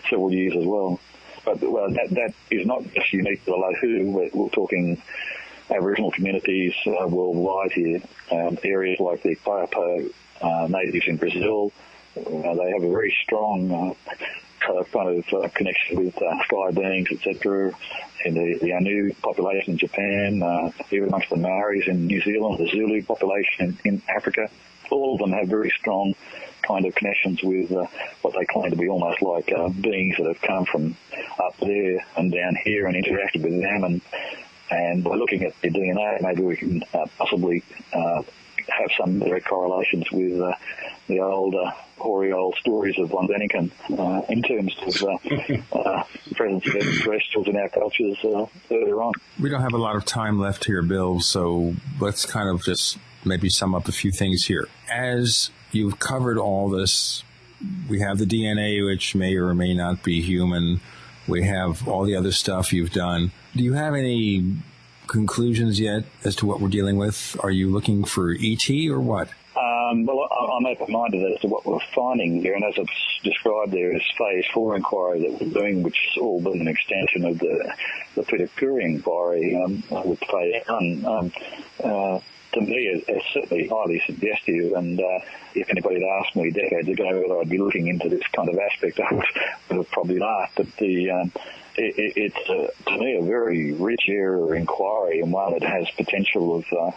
several years as well. But that is not just unique to the Lahu. We're talking Aboriginal communities worldwide here, areas like the Payapo natives in Brazil. They have a very strong kind of connection with sky beings, etc. In the Anu population in Japan, even amongst the Maoris in New Zealand, the Zulu population in Africa, all of them have very strong kind of connections with what they claim to be almost like beings that have come from up there and down here and interacted with them. And by looking at their DNA, maybe we can possibly have some direct correlations with the old hoary old stories of Von Däniken in terms of presence of extraterrestrials in our cultures earlier on. We don't have a lot of time left here, Bill, so let's kind of just maybe sum up a few things here. As you've covered all this, we have the DNA, which may or may not be human. We have all the other stuff you've done. Do you have any conclusions yet as to what we're dealing with? Are you looking for ET or what? Well, I'm open-minded as to what we're finding here, and as I've described there is phase 4 inquiry that we're doing, which has all been an extension of the Peter Curry inquiry with phase 1. To me, it's certainly highly suggestive, and if anybody had asked me decades ago whether I'd be looking into this kind of aspect, I would have probably laughed. But it's to me a very rich area of inquiry, and one that has potential of